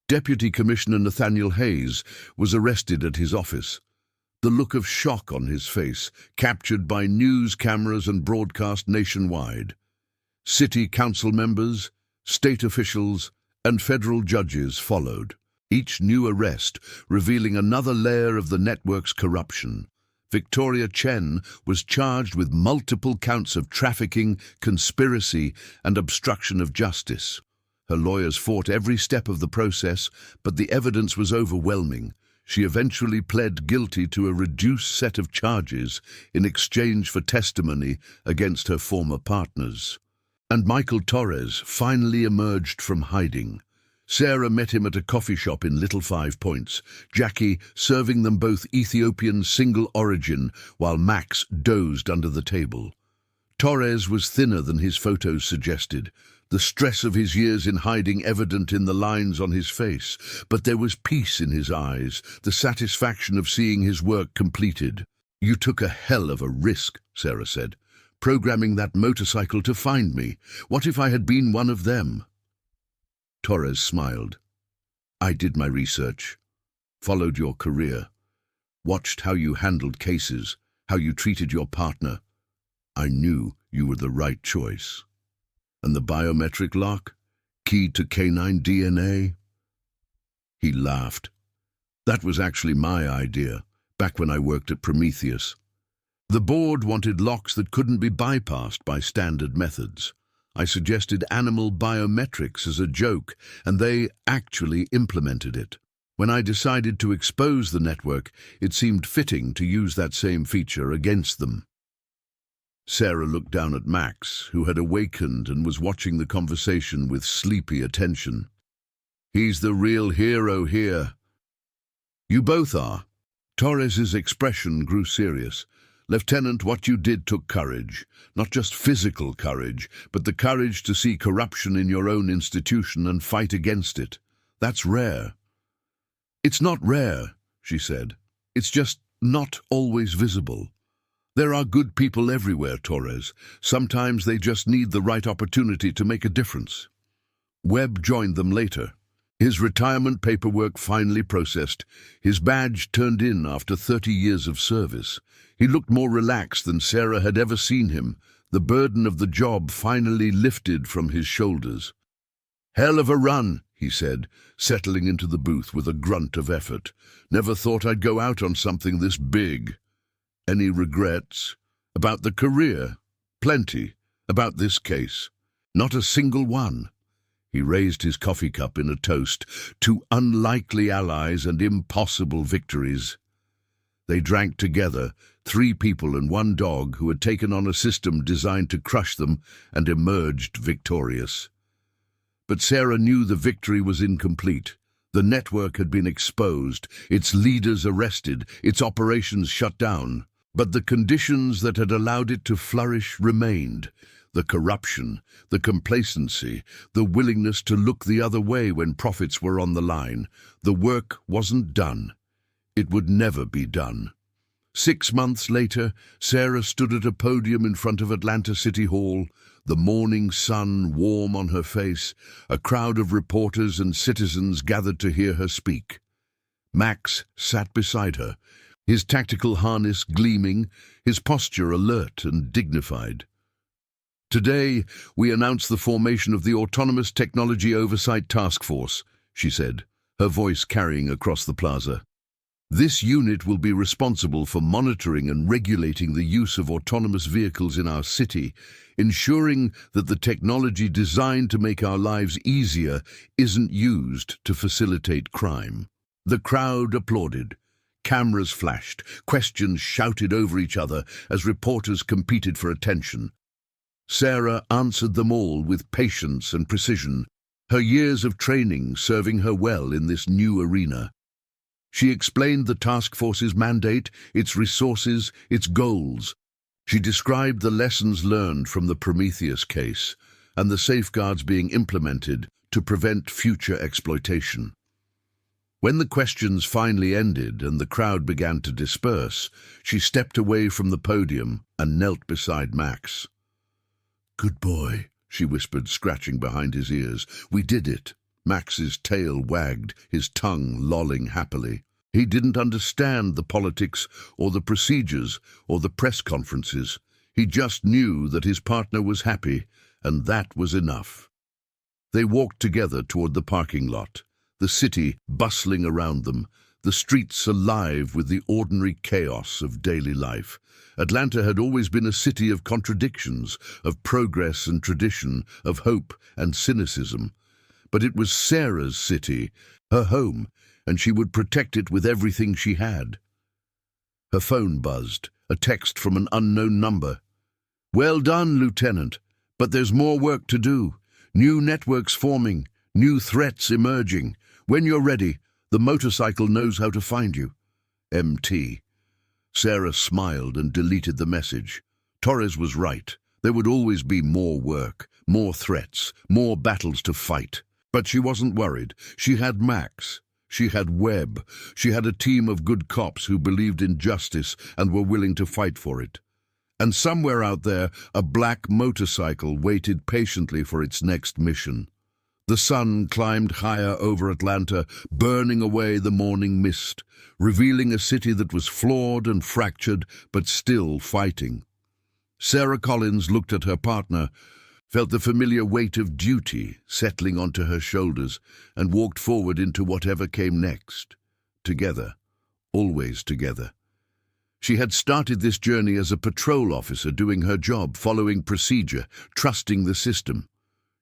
Deputy Commissioner Nathaniel Hayes was arrested at his office, the look of shock on his face, captured by news cameras and broadcast nationwide. City council members, state officials, and federal judges followed, each new arrest revealing another layer of the network's corruption. Victoria Chen was charged with multiple counts of trafficking, conspiracy, and obstruction of justice. Her lawyers fought every step of the process, but the evidence was overwhelming. She eventually pled guilty to a reduced set of charges in exchange for testimony against her former partners. And Michael Torres finally emerged from hiding. Sarah met him at a coffee shop in Little 5 Points, Jackie serving them both Ethiopian single origin while Max dozed under the table. Torres was thinner than his photos suggested, the stress of his years in hiding evident in the lines on his face, but there was peace in his eyes, the satisfaction of seeing his work completed. "You took a hell of a risk," Sarah said, "programming that motorcycle to find me. What if I had been one of them?" Torres smiled. "I did my research, followed your career, watched how you handled cases, how you treated your partner. I knew you were the right choice. And the biometric lock, key to K-9 DNA?" He laughed. "That was actually my idea, back when I worked at Prometheus. The board wanted locks that couldn't be bypassed by standard methods. I suggested animal biometrics as a joke, and they actually implemented it. When I decided to expose the network, it seemed fitting to use that same feature against them." Sarah looked down at Max, who had awakened and was watching the conversation with sleepy attention. "He's the real hero here." "You both are." Torres's expression grew serious. "Lieutenant, what you did took courage. Not just physical courage, but the courage to see corruption in your own institution and fight against it. That's rare." "It's not rare," she said. "It's just not always visible. There are good people everywhere, Torres. Sometimes they just need the right opportunity to make a difference." Webb joined them later. His retirement paperwork finally processed, his badge turned in after 30 years of service. He looked more relaxed than Sarah had ever seen him, the burden of the job finally lifted from his shoulders. "Hell of a run," he said, settling into the booth with a grunt of effort. "Never thought I'd go out on something this big." "Any regrets?" "About the career? Plenty. About this case? Not a single one." He raised his coffee cup in a toast to unlikely allies and impossible victories. They drank together, 3 people and 1 dog who had taken on a system designed to crush them and emerged victorious. But Sarah knew the victory was incomplete. The network had been exposed, its leaders arrested, its operations shut down. But the conditions that had allowed it to flourish remained. The corruption, the complacency, the willingness to look the other way when profits were on the line. The work wasn't done. It would never be done. 6 months later, Sarah stood at a podium in front of Atlanta City Hall, the morning sun warm on her face, a crowd of reporters and citizens gathered to hear her speak. Max sat beside her, his tactical harness gleaming, his posture alert and dignified. "Today, we announce the formation of the Autonomous Technology Oversight Task Force," she said, her voice carrying across the plaza. "This unit will be responsible for monitoring and regulating the use of autonomous vehicles in our city, ensuring that the technology designed to make our lives easier isn't used to facilitate crime." The crowd applauded. Cameras flashed, questions shouted over each other as reporters competed for attention. Sarah answered them all with patience and precision, her years of training serving her well in this new arena. She explained the task force's mandate, its resources, its goals. She described the lessons learned from the Prometheus case and the safeguards being implemented to prevent future exploitation. When the questions finally ended and the crowd began to disperse, she stepped away from the podium and knelt beside Max. "Good boy," she whispered, scratching behind his ears. "We did it." Max's tail wagged, his tongue lolling happily. He didn't understand the politics or the procedures or the press conferences. He just knew that his partner was happy, and that was enough. They walked together toward the parking lot, the city bustling around them, the streets alive with the ordinary chaos of daily life. Atlanta had always been a city of contradictions, of progress and tradition, of hope and cynicism. But it was Sarah's city, her home, and she would protect it with everything she had. Her phone buzzed, a text from an unknown number. "Well done, Lieutenant, but there's more work to do. New networks forming, new threats emerging. When you're ready, the motorcycle knows how to find you. MT." Sarah smiled and deleted the message. Torres was right. There would always be more work, more threats, more battles to fight. But she wasn't worried. She had Max. She had Webb. She had a team of good cops who believed in justice and were willing to fight for it. And somewhere out there, a black motorcycle waited patiently for its next mission. The sun climbed higher over Atlanta, burning away the morning mist, revealing a city that was flawed and fractured, but still fighting. Sarah Collins looked at her partner, felt the familiar weight of duty settling onto her shoulders, and walked forward into whatever came next. Together, always together. She had started this journey as a patrol officer, doing her job, following procedure, trusting the system.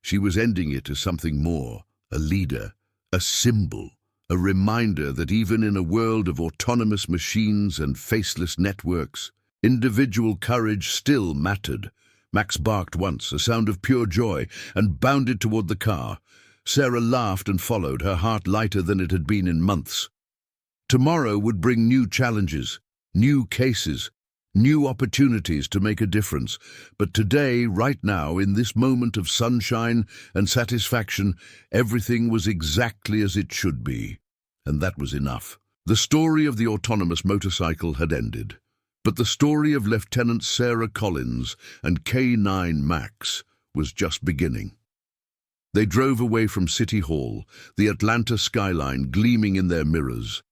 She was ending it as something more, a leader, a symbol, a reminder that even in a world of autonomous machines and faceless networks, individual courage still mattered. Max barked once, a sound of pure joy, and bounded toward the car. Sarah laughed and followed, her heart lighter than it had been in months. Tomorrow would bring new challenges, new cases, new opportunities to make a difference. But today, right now, in this moment of sunshine and satisfaction, everything was exactly as it should be. And that was enough. The story of the autonomous motorcycle had ended. But the story of Lieutenant Sarah Collins and K-9 Max was just beginning. They drove away from City Hall, the Atlanta skyline gleaming in their mirrors.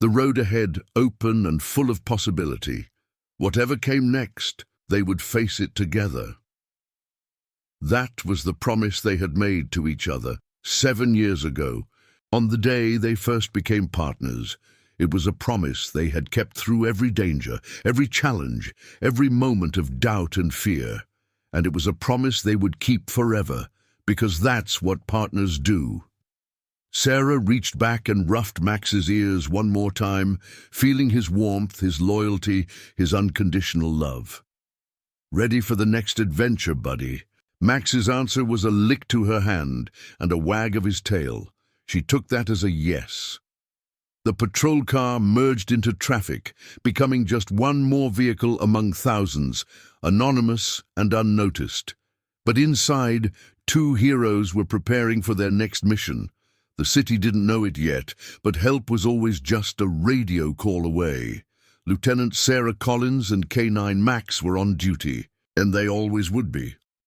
The road ahead open and full of possibility. Whatever came next, they would face it together. That was the promise they had made to each other 7 years ago, on the day they first became partners. It was a promise they had kept through every danger, every challenge, every moment of doubt and fear. And it was a promise they would keep forever, because that's what partners do. Sarah reached back and roughed Max's ears one more time, feeling his warmth, his loyalty, his unconditional love. "Ready for the next adventure, buddy?" Max's answer was a lick to her hand and a wag of his tail. She took that as a yes. The patrol car merged into traffic, becoming just one more vehicle among thousands, anonymous and unnoticed. But inside, 2 heroes were preparing for their next mission. The city didn't know it yet, but help was always just a radio call away. Lieutenant Sarah Collins and K-9 Max were on duty, and they always would be.